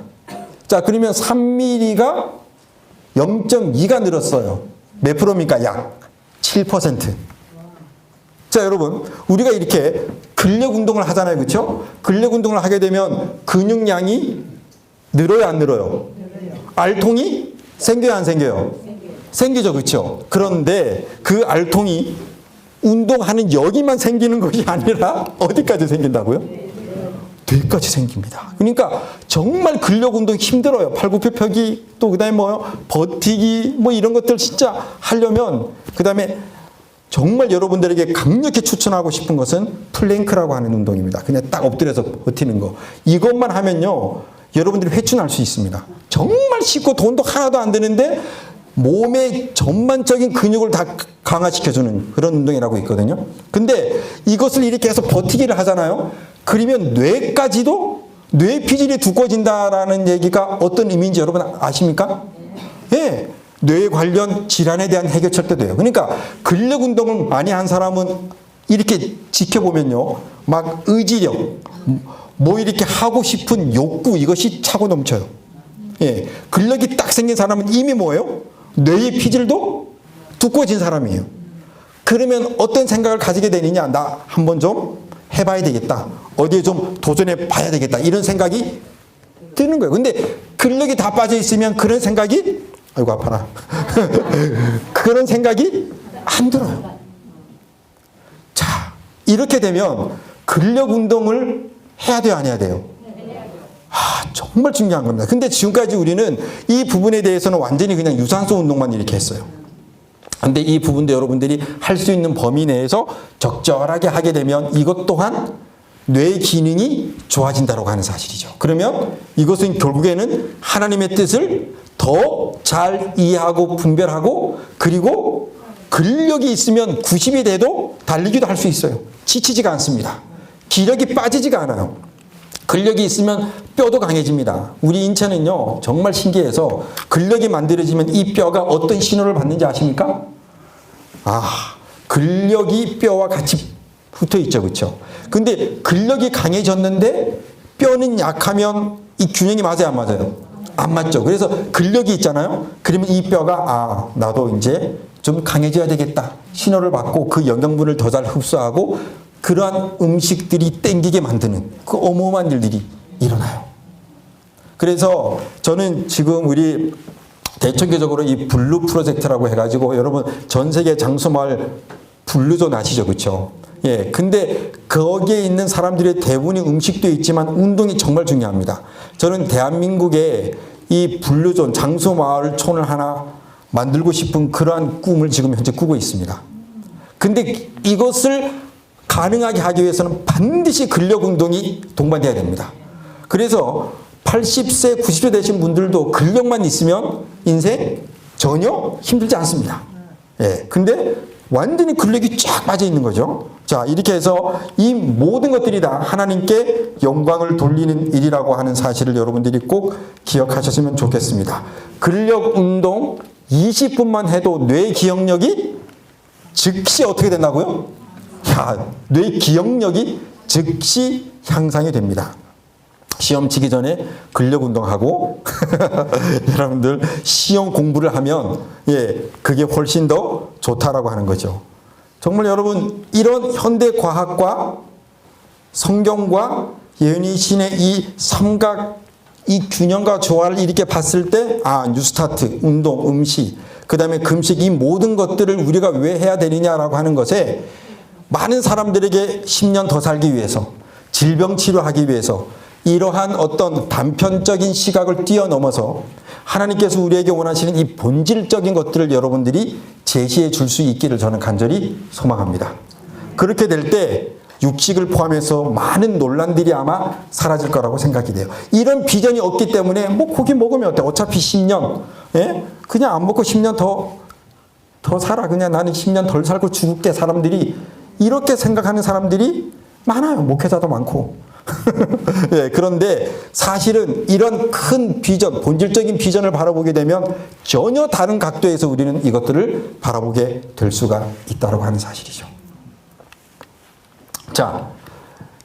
자, 그러면 3mm가 0.2가 늘었어요. 몇 프로입니까? 약 7%. 자, 여러분, 우리가 이렇게 근력 운동을 하잖아요. 그렇죠? 근력 운동을 하게 되면 근육량이 늘어요, 안 늘어요? 알통이 생겨요, 안 생겨요? 생기죠. 그렇죠? 그런데 그 알통이 운동하는 여기만 생기는 것이 아니라 어디까지 생긴다고요? 뇌까지 생깁니다. 그러니까 정말 근력 운동 힘들어요. 팔굽혀 펴기, 또 그다음에 뭐 버티기, 뭐 이런 것들 진짜 하려면, 그다음에 정말 여러분들에게 강력히 추천하고 싶은 것은 플랭크라고 하는 운동입니다. 그냥 딱 엎드려서 버티는 거. 이것만 하면요, 여러분들이 회춘할 수 있습니다. 정말 쉽고 돈도 하나도 안 드는데 몸의 전반적인 근육을 다 강화시켜주는 그런 운동이라고 있거든요. 근데 이것을 이렇게 해서 버티기를 하잖아요. 그러면 뇌까지도, 뇌 피질이 두꺼워진다라는 얘기가 어떤 의미인지 여러분 아십니까? 예. 뇌 관련 질환에 대한 해결책도 돼요. 그러니까 근력 운동을 많이 한 사람은 이렇게 지켜보면요, 막 의지력, 뭐 이렇게 하고 싶은 욕구, 이것이 차고 넘쳐요. 예. 근력이 딱 생긴 사람은 이미 뭐예요? 뇌의 피질도 두꺼워진 사람이에요. 그러면 어떤 생각을 가지게 되느냐? 나 한번 좀 해봐야 되겠다. 어디에 좀 도전해 봐야 되겠다. 이런 생각이 드는 거예요. 근데 근력이 다 빠져 있으면 그런 생각이, 아이고 아파라. 그런 생각이 안 들어요. 자, 이렇게 되면 근력 운동을 해야 돼요, 안 해야 돼요? 정말 중요한 겁니다. 근데 지금까지 우리는 이 부분에 대해서는 완전히 그냥 유산소 운동만 이렇게 했어요. 근데 이 부분도 여러분들이 할 수 있는 범위 내에서 적절하게 하게 되면 이것 또한 뇌 기능이 좋아진다고 하는 사실이죠. 그러면 이것은 결국에는 하나님의 뜻을 더 잘 이해하고 분별하고, 그리고 근력이 있으면 90이 돼도 달리기도 할 수 있어요. 지치지가 않습니다. 기력이 빠지지가 않아요. 근력이 있으면 뼈도 강해집니다. 우리 인체는요, 정말 신기해서 근력이 만들어지면 이 뼈가 어떤 신호를 받는지 아십니까? 근력이 뼈와 같이 붙어 있죠. 그렇죠? 근데 근력이 강해졌는데 뼈는 약하면 이 균형이 맞아요, 안 맞아요? 안 맞죠. 그래서 근력이 있잖아요. 그러면 이 뼈가 나도 이제 좀 강해져야 되겠다. 신호를 받고 그 영양분을 더 잘 흡수하고 그러한 음식들이 땡기게 만드는 그 어마어마한 일들이 일어나요. 그래서 저는 지금 우리 대청교적으로 이 블루 프로젝트라고 해가지고, 여러분 전 세계 장소마을 블루존 아시죠? 그렇죠? 예. 근데 거기에 있는 사람들의 대부분이 음식도 있지만 운동이 정말 중요합니다. 저는 대한민국에 이 블루존 장소마을촌을 하나 만들고 싶은 그러한 꿈을 지금 현재 꾸고 있습니다. 근데 이것을 가능하게 하기 위해서는 반드시 근력 운동이 동반돼야 됩니다. 그래서 80세, 90세 되신 분들도 근력만 있으면 인생 전혀 힘들지 않습니다. 예. 근데 완전히 근력이 쫙 빠져 있는 거죠. 자, 이렇게 해서 이 모든 것들이 다 하나님께 영광을 돌리는 일이라고 하는 사실을 여러분들이 꼭 기억하셨으면 좋겠습니다. 근력 운동 20분만 해도 뇌 기억력이 즉시 어떻게 된다고요? 뇌 기억력이 즉시 향상이 됩니다. 시험 치기 전에 근력 운동하고 여러분들 시험 공부를 하면 그게 훨씬 더 좋다라고 하는 거죠. 정말 여러분, 이런 현대 과학과 성경과 예언의 신의 이 삼각, 이 균형과 조화를 이렇게 봤을 때 뉴스타트, 운동, 음식, 그 다음에 금식, 이 모든 것들을 우리가 왜 해야 되느냐라고 하는 것에 많은 사람들에게 10년 더 살기 위해서, 질병 치료하기 위해서 이러한 어떤 단편적인 시각을 뛰어넘어서 하나님께서 우리에게 원하시는 이 본질적인 것들을 여러분들이 제시해 줄 수 있기를 저는 간절히 소망합니다. 그렇게 될 때 육식을 포함해서 많은 논란들이 아마 사라질 거라고 생각이 돼요. 이런 비전이 없기 때문에 고기 먹으면 어때? 어차피 10년, 그냥 안 먹고 10년 더 살아. 그냥 나는 10년 덜 살고 죽을게. 사람들이 이렇게 생각하는 사람들이 많아요. 목회자도 많고. 그런데 사실은 이런 큰 비전, 본질적인 비전을 바라보게 되면 전혀 다른 각도에서 우리는 이것들을 바라보게 될 수가 있다고 하는 사실이죠. 자,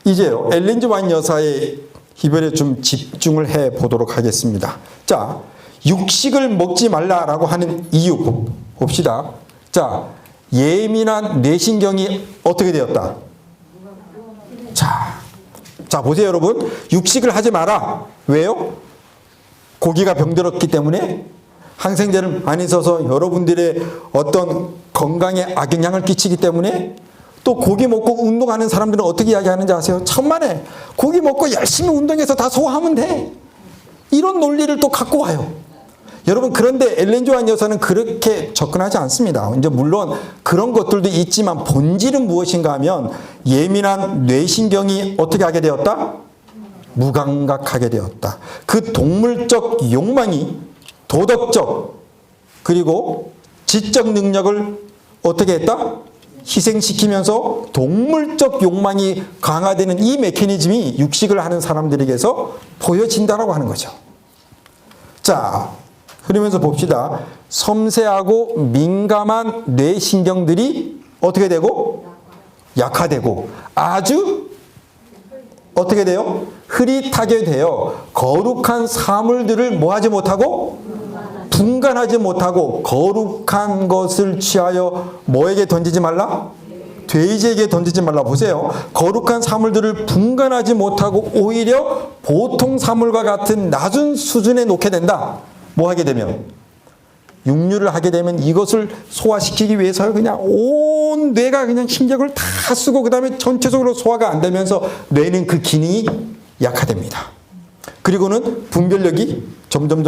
이제요, 엘렌 지 화이트 여사의 이번에 좀 집중을 해 보도록 하겠습니다. 자, 육식을 먹지 말라라고 하는 이유 봅시다. 자, 예민한 뇌신경이 어떻게 되었다? 자, 보세요, 여러분. 육식을 하지 마라. 왜요? 고기가 병들었기 때문에 항생제를 많이 써서 여러분들의 어떤 건강에 악영향을 끼치기 때문에 또 고기 먹고 운동하는 사람들은 어떻게 이야기하는지 아세요? 천만에 고기 먹고 열심히 운동해서 다 소화하면 돼. 이런 논리를 또 갖고 와요. 여러분, 그런데 엘렌 G 여사는 그렇게 접근하지 않습니다. 이제 물론 그런 것들도 있지만 본질은 무엇인가 하면 예민한 뇌신경이 어떻게 하게 되었다? 무감각하게 되었다. 그 동물적 욕망이 도덕적 그리고 지적 능력을 어떻게 했다? 희생시키면서 동물적 욕망이 강화되는 이 메커니즘이 육식을 하는 사람들에게서 보여진다라고 하는 거죠. 자, 그러면서 봅시다. 섬세하고 민감한 뇌신경들이 어떻게 되고? 약화되고 아주 어떻게 돼요? 흐릿하게 되어 거룩한 사물들을 뭐하지 못하고? 분간하지 못하고 거룩한 것을 취하여 뭐에게 던지지 말라? 돼지에게 던지지 말라. 보세요. 거룩한 사물들을 분간하지 못하고 오히려 보통 사물과 같은 낮은 수준에 놓게 된다. 뭐 하게 되면? 육류를 하게 되면 이것을 소화시키기 위해서 그냥 온 뇌가 그냥 힘력을 다 쓰고 그 다음에 전체적으로 소화가 안 되면서 뇌는 그 기능이 약화됩니다. 그리고는 분별력이 점점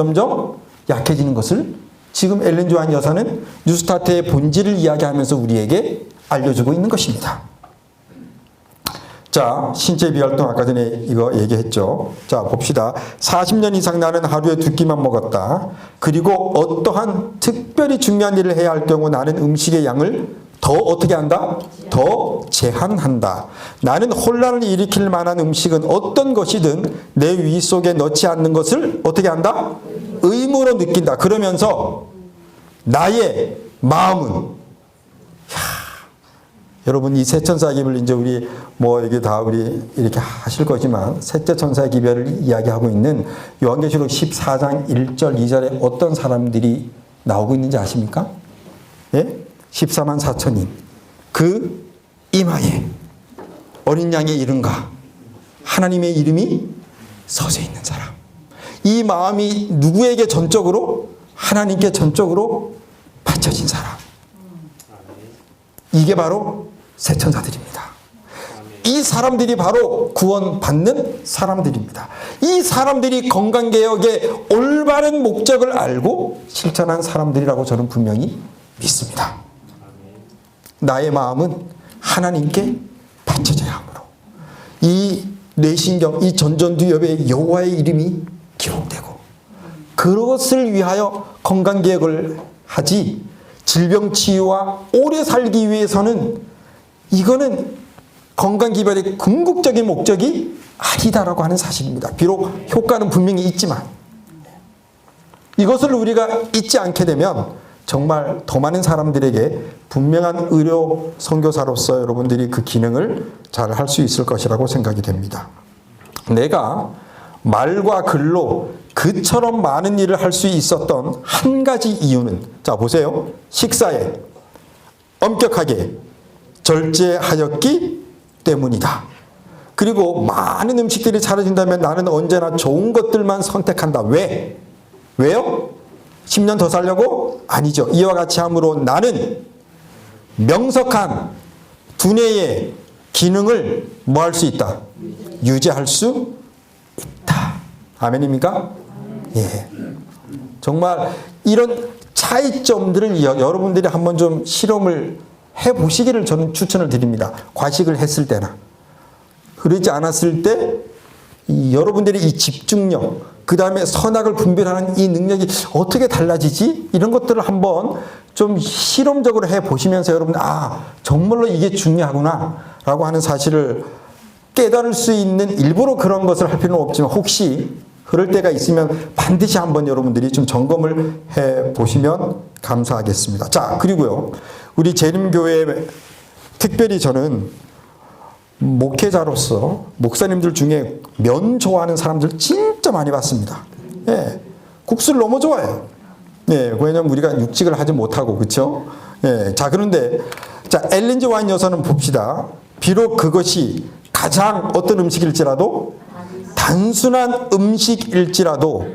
약해지는 것을 지금 엘렌 G 여사는 뉴스타트의 본질을 이야기하면서 우리에게 알려주고 있는 것입니다. 자, 신체 비활동 아까 전에 이거 얘기했죠. 자, 봅시다. 40년 이상 나는 하루에 2끼만 먹었다. 그리고 어떠한 특별히 중요한 일을 해야 할 경우 나는 음식의 양을 더 어떻게 한다? 더 제한한다. 나는 혼란을 일으킬 만한 음식은 어떤 것이든 내 위 속에 넣지 않는 것을 어떻게 한다? 의무로 느낀다. 그러면서 나의 마음은 여러분 이 세천사 기별 이제 우리 뭐 이게 다 우리 이렇게 하실 거지만 셋째 천사의 기별을 이야기하고 있는 요한계시록 14장 1절 2절에 어떤 사람들이 나오고 있는지 아십니까? 예? 14만 4천인 그 이마에 어린 양의 이름과 하나님의 이름이 서져 있는 사람. 이 마음이 누구에게 전적으로? 하나님께 전적으로 바쳐진 사람. 이게 바로 세천사들입니다. 이 사람들이 바로 구원받는 사람들입니다. 이 사람들이 건강개혁의 올바른 목적을 알고 실천한 사람들이라고 저는 분명히 믿습니다. 나의 마음은 하나님께 바쳐져야 하므로 이 뇌신경, 이 전전두엽에 여호와의 이름이 기록되고 그것을 위하여 건강개혁을 하지 질병치유와 오래 살기 위해서는 이거는 건강기별의 궁극적인 목적이 아니다라고 하는 사실입니다. 비록 효과는 분명히 있지만 이것을 우리가 잊지 않게 되면 정말 더 많은 사람들에게 분명한 의료 선교사로서 여러분들이 그 기능을 잘 할 수 있을 것이라고 생각이 됩니다. 내가 말과 글로 그처럼 많은 일을 할 수 있었던 한 가지 이유는 자 보세요. 식사에 엄격하게 절제하였기 때문이다. 그리고 많은 음식들이 차려진다면 나는 언제나 좋은 것들만 선택한다. 왜? 왜요? 10년 더 살려고? 아니죠. 이와 같이 함으로 나는 명석한 두뇌의 기능을 뭐 할 수 있다? 유지할 수 있다. 아멘입니까? 예. 정말 이런 차이점들을 여러분들이 한번 좀 실험을 해보시기를 저는 추천을 드립니다. 과식을 했을 때나 그러지 않았을 때 여러분들의 이 집중력, 그 다음에 선악을 분별하는 이 능력이 어떻게 달라지지? 이런 것들을 한번 좀 실험적으로 해보시면서 여러분 정말로 이게 중요하구나 라고 하는 사실을 깨달을 수 있는 일부러 그런 것을 할 필요는 없지만 혹시 그럴 때가 있으면 반드시 한번 여러분들이 좀 점검을 해보시면 감사하겠습니다. 자, 그리고요. 우리 재림교회 특별히 저는 목회자로서 목사님들 중에 면 좋아하는 사람들 진짜 많이 봤습니다. 예, 국수를 너무 좋아해요. 예, 왜냐면 우리가 육직을 하지 못하고, 그렇죠? 예, 자, 그런데 자, 엘렌 G 화이트 여사는 봅시다. 비록 그것이 가장 어떤 음식일지라도, 단순한 음식일지라도,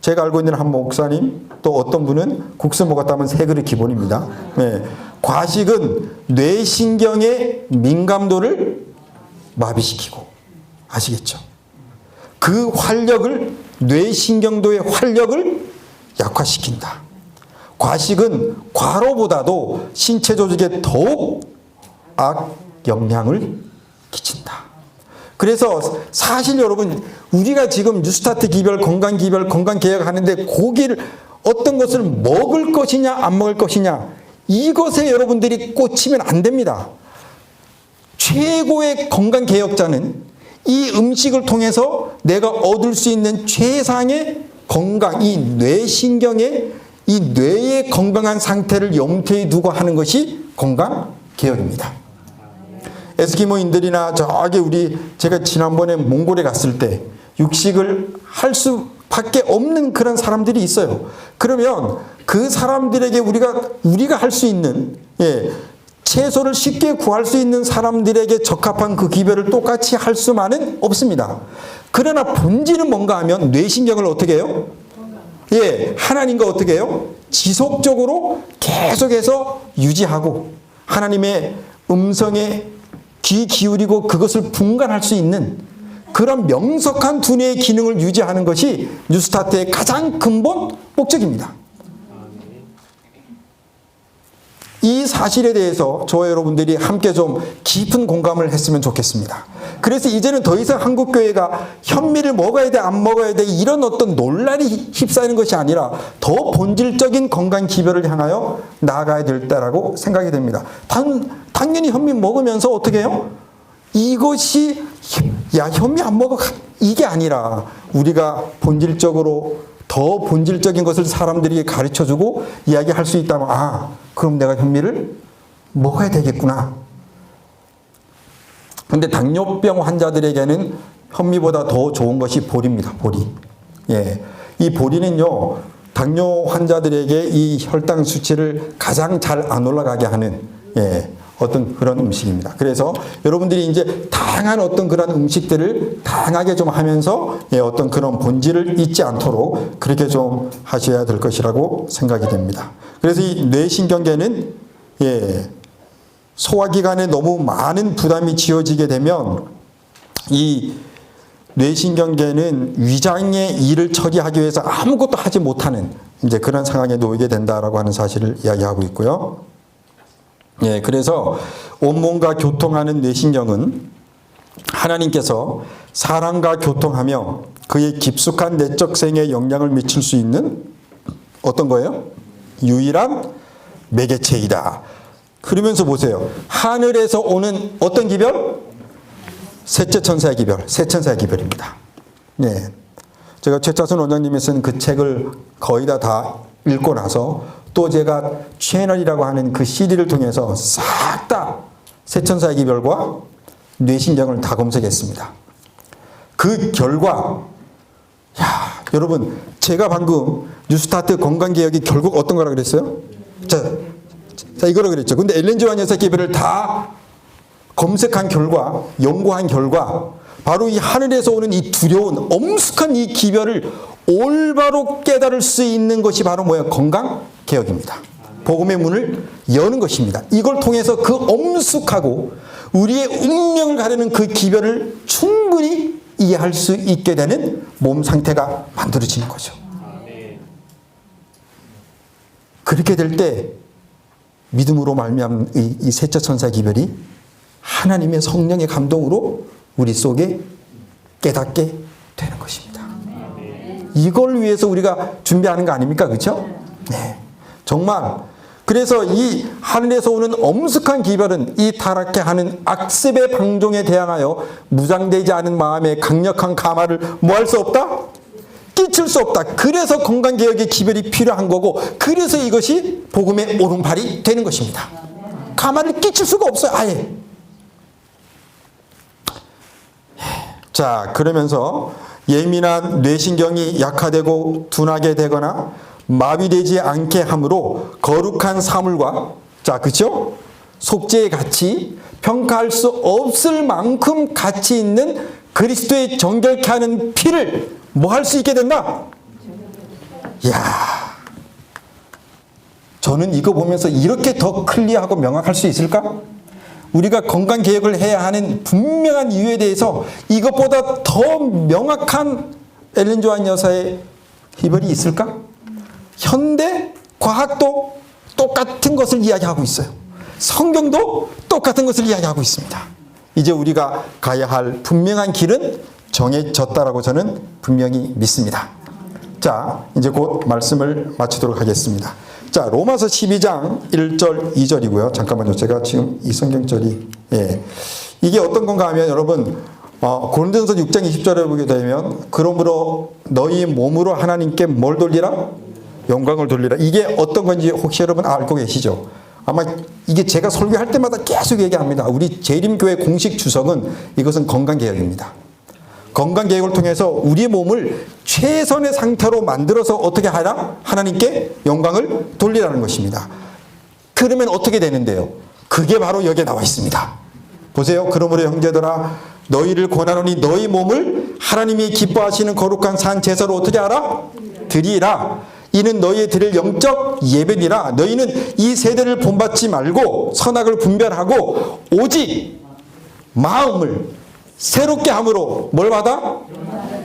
제가 알고 있는 한 목사님, 또 어떤 분은 국수 먹었다면 3그릇 기본입니다. 예, 과식은 뇌신경의 민감도를 마비시키고, 아시겠죠? 그 활력을, 뇌신경도의 활력을 약화시킨다. 과식은 과로보다도 신체 조직에 더욱 악영향을 끼친다. 그래서 사실 여러분, 우리가 지금 뉴스타트 기별, 건강 기별, 건강 개혁 하는데 고기를 어떤 것을 먹을 것이냐 안 먹을 것이냐, 이것에 여러분들이 꽂히면 안 됩니다. 최고의 건강 개혁자는 이 음식을 통해서 내가 얻을 수 있는 최상의 건강, 이 뇌신경의, 이 뇌의 건강한 상태를 염두에 두고 하는 것이 건강 개혁입니다. 에스키모인들이나 저기 제가 지난번에 몽골에 갔을 때 육식을 할 수밖에 없는 그런 사람들이 있어요. 그러면 그 사람들에게 우리가 할 수 있는, 예, 채소를 쉽게 구할 수 있는 사람들에게 적합한 그 기별을 똑같이 할 수만은 없습니다. 그러나 본질은 뭔가 하면 뇌신경을 어떻게 해요? 예, 하나님과 어떻게 해요? 지속적으로 계속해서 유지하고 하나님의 음성에 귀 기울이고 그것을 분간할 수 있는 그런 명석한 두뇌의 기능을 유지하는 것이 뉴스타트의 가장 근본 목적입니다. 이 사실에 대해서 저와 여러분들이 함께 좀 깊은 공감을 했으면 좋겠습니다. 그래서 이제는 더 이상 한국교회가 현미를 먹어야 돼, 안 먹어야 돼, 이런 어떤 논란이 휩싸이는 것이 아니라 더 본질적인 건강 기별을 향하여 나아가야 될 때라고 생각이 됩니다. 당연히 현미 먹으면서 어떻게 해요? 이것이, 야, 현미 안 먹어, 이게 아니라 우리가 본질적으로 더 본질적인 것을 사람들이 가르쳐주고 이야기할 수 있다면, 아, 그럼 내가 현미를 먹어야 되겠구나. 근데 당뇨병 환자들에게는 현미보다 더 좋은 것이 보리입니다. 보리. 예. 이 보리는요, 당뇨 환자들에게 이 혈당 수치를 가장 잘 안 올라가게 하는, 예, 어떤 그런 음식입니다. 그래서 여러분들이 이제 다양한 어떤 그런 음식들을 다양하게 좀 하면서, 예, 어떤 그런 본질을 잊지 않도록 그렇게 좀 하셔야 될 것이라고 생각이 됩니다. 그래서 이 뇌신경계는, 예, 소화기관에 너무 많은 부담이 지어지게 되면 이 뇌신경계는 위장의 일을 처리하기 위해서 아무것도 하지 못하는 이제 그런 상황에 놓이게 된다라고 하는 사실을 이야기하고 있고요. 예, 그래서 온몸과 교통하는 뇌신경은 하나님께서 사람과 교통하며 그의 깊숙한 내적 생에 영향을 미칠 수 있는 어떤 거예요? 유일한 매개체이다. 그러면서 보세요. 하늘에서 오는 어떤 기별? 셋째 천사의 기별, 세천사의 기별입니다. 네, 제가 최차순 원장님이 쓴 그 책을 거의 다 읽고 나서 또 제가 채널이라고 하는 그 CD를 통해서 싹 다 세천사의 기별과 뇌신경을 다 검색했습니다. 그 결과, 야, 여러분, 제가 방금 뉴스타트 건강개혁이 결국 어떤 거라 그랬어요? 자, 이거라 그랬죠. 근데 엘렌 G 화이트 여사 기별을 다 검색한 결과, 연구한 결과, 바로 이 하늘에서 오는 이 두려운 엄숙한 이 기별을 올바로 깨달을 수 있는 것이 바로 뭐예요? 건강 개혁입니다. 복음의 문을 여는 것입니다. 이걸 통해서 그 엄숙하고 우리의 운명을 가르는 그 기별을 충분히 이해할 수 있게 되는 몸 상태가 만들어지는 거죠. 그렇게 될 때 믿음으로 말미암은 이 셋째 천사 기별이 하나님의 성령의 감동으로 우리 속에 깨닫게 되는 것입니다. 이걸 위해서 우리가 준비하는 거 아닙니까? 그렇죠? 네. 정말 그래서 이 하늘에서 오는 엄숙한 기별은 이 타락해 하는 악습의 방종에 대항하여 무장되지 않은 마음의 강력한 감화를 뭐 할 수 없다? 끼칠 수 없다. 그래서 건강개혁의 기별이 필요한 거고, 그래서 이것이 복음의 오른팔이 되는 것입니다. 감화를 끼칠 수가 없어요. 아예. 자, 그러면서 예민한 뇌신경이 약화되고 둔하게 되거나 마비되지 않게 함으로 거룩한 사물과, 자, 그렇죠? 속죄의 가치, 평가할 수 없을 만큼 가치 있는 그리스도의 정결케 하는 피를 뭐 할 수 있게 된다? 이야, 저는 이거 보면서 이렇게 더 클리어하고 명확할 수 있을까? 우리가 건강개혁을 해야 하는 분명한 이유에 대해서 이것보다 더 명확한 엘렌 조한 여사의 희벌이 있을까? 현대 과학도 똑같은 것을 이야기하고 있어요. 성경도 똑같은 것을 이야기하고 있습니다. 이제 우리가 가야 할 분명한 길은 정해졌다라고 저는 분명히 믿습니다. 자, 이제 곧 말씀을 마치도록 하겠습니다. 자, 로마서 12장 1절 2절이고요. 잠깐만요. 제가 지금 이 성경절이, 이게 어떤 건가 하면 여러분, 고린도전서 6장 20절에 보게 되면, 그러므로 너희 몸으로 하나님께 뭘 돌리라? 영광을 돌리라. 이게 어떤 건지 혹시 여러분 알고 계시죠? 아마 이게 제가 설교할 때마다 계속 얘기합니다. 우리 재림교회 공식 주석은 이것은 건강개혁입니다. 건강개혁을 통해서 우리의 몸을 최선의 상태로 만들어서 어떻게 하라? 하나님께 영광을 돌리라는 것입니다. 그러면 어떻게 되는데요? 그게 바로 여기에 나와 있습니다. 보세요. 그러므로 형제들아, 너희를 권하노니 너희 몸을 하나님이 기뻐하시는 거룩한 산 제사로 어떻게 하라? 드리라. 이는 너희의 드릴 영적 예배니라. 너희는 이 세대를 본받지 말고 선악을 분별하고 오직 마음을 새롭게 함으로 뭘 받아?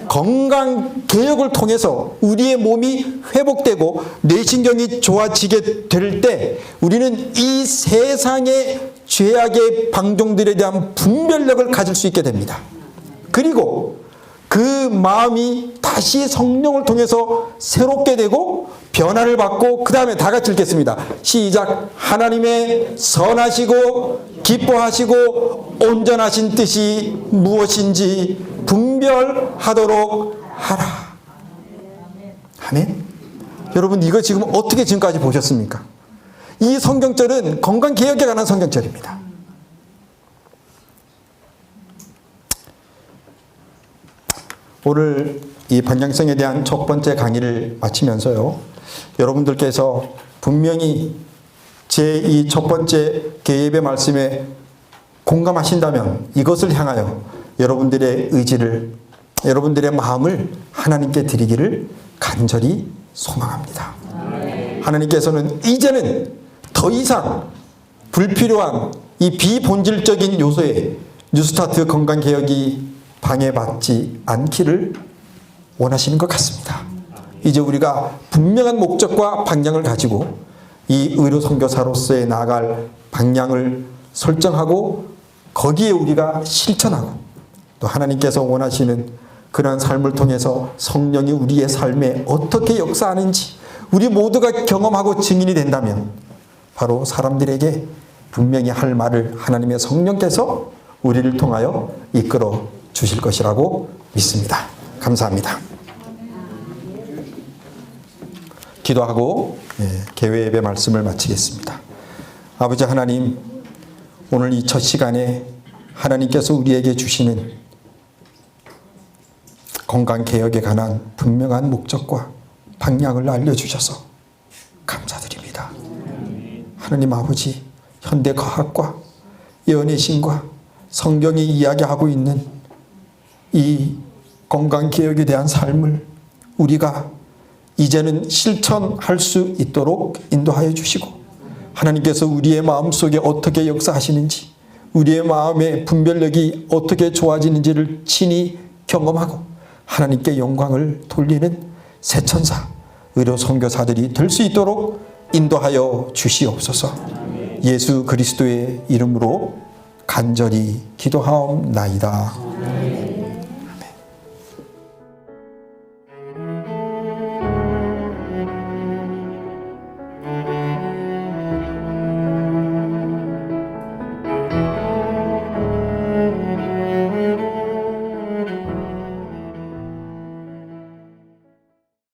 건강개혁을 통해서 우리의 몸이 회복되고 뇌신경이 좋아지게 될 때 우리는 이 세상의 죄악의 방종들에 대한 분별력을 가질 수 있게 됩니다. 그리고 그 마음이 다시 성령을 통해서 새롭게 되고 변화를 받고, 그 다음에 다 같이 읽겠습니다. 시작. 하나님의 선하시고 기뻐하시고 온전하신 뜻이 무엇인지 분별하도록 하라. 아멘. 여러분, 이거 지금 어떻게 지금까지 보셨습니까? 이 성경절은 건강개혁에 관한 성경절입니다. 오늘 이 방향성에 대한 첫 번째 강의를 마치면서요, 여러분들께서 분명히 제 이 첫 번째 개입의 말씀에 공감하신다면 이것을 향하여 여러분들의 의지를, 여러분들의 마음을 하나님께 드리기를 간절히 소망합니다. 하나님께서는 이제는 더 이상 불필요한 이 비본질적인 요소에 뉴스타트 건강개혁이 방해받지 않기를 원하시는 것 같습니다. 이제 우리가 분명한 목적과 방향을 가지고 이 의료 선교사로서의 나아갈 방향을 설정하고 거기에 우리가 실천하고, 또 하나님께서 원하시는 그러한 삶을 통해서 성령이 우리의 삶에 어떻게 역사하는지 우리 모두가 경험하고 증인이 된다면 바로 사람들에게 분명히 할 말을 하나님의 성령께서 우리를 통하여 이끌어 주실 것이라고 믿습니다. 감사합니다. 기도하고 개회 예배 말씀을 마치겠습니다. 아버지 하나님, 오늘 이 첫 시간에 하나님께서 우리에게 주시는 건강개혁에 관한 분명한 목적과 방향을 알려주셔서 감사드립니다. 하나님 아버지, 현대과학과 예언의 신과 성경이 이야기하고 있는 이 건강개혁에 대한 삶을 우리가 이제는 실천할 수 있도록 인도하여 주시고, 하나님께서 우리의 마음속에 어떻게 역사하시는지, 우리의 마음의 분별력이 어떻게 좋아지는지를 친히 경험하고 하나님께 영광을 돌리는 새천사, 의료 선교사들이 될 수 있도록 인도하여 주시옵소서. 예수 그리스도의 이름으로 간절히 기도하옵나이다.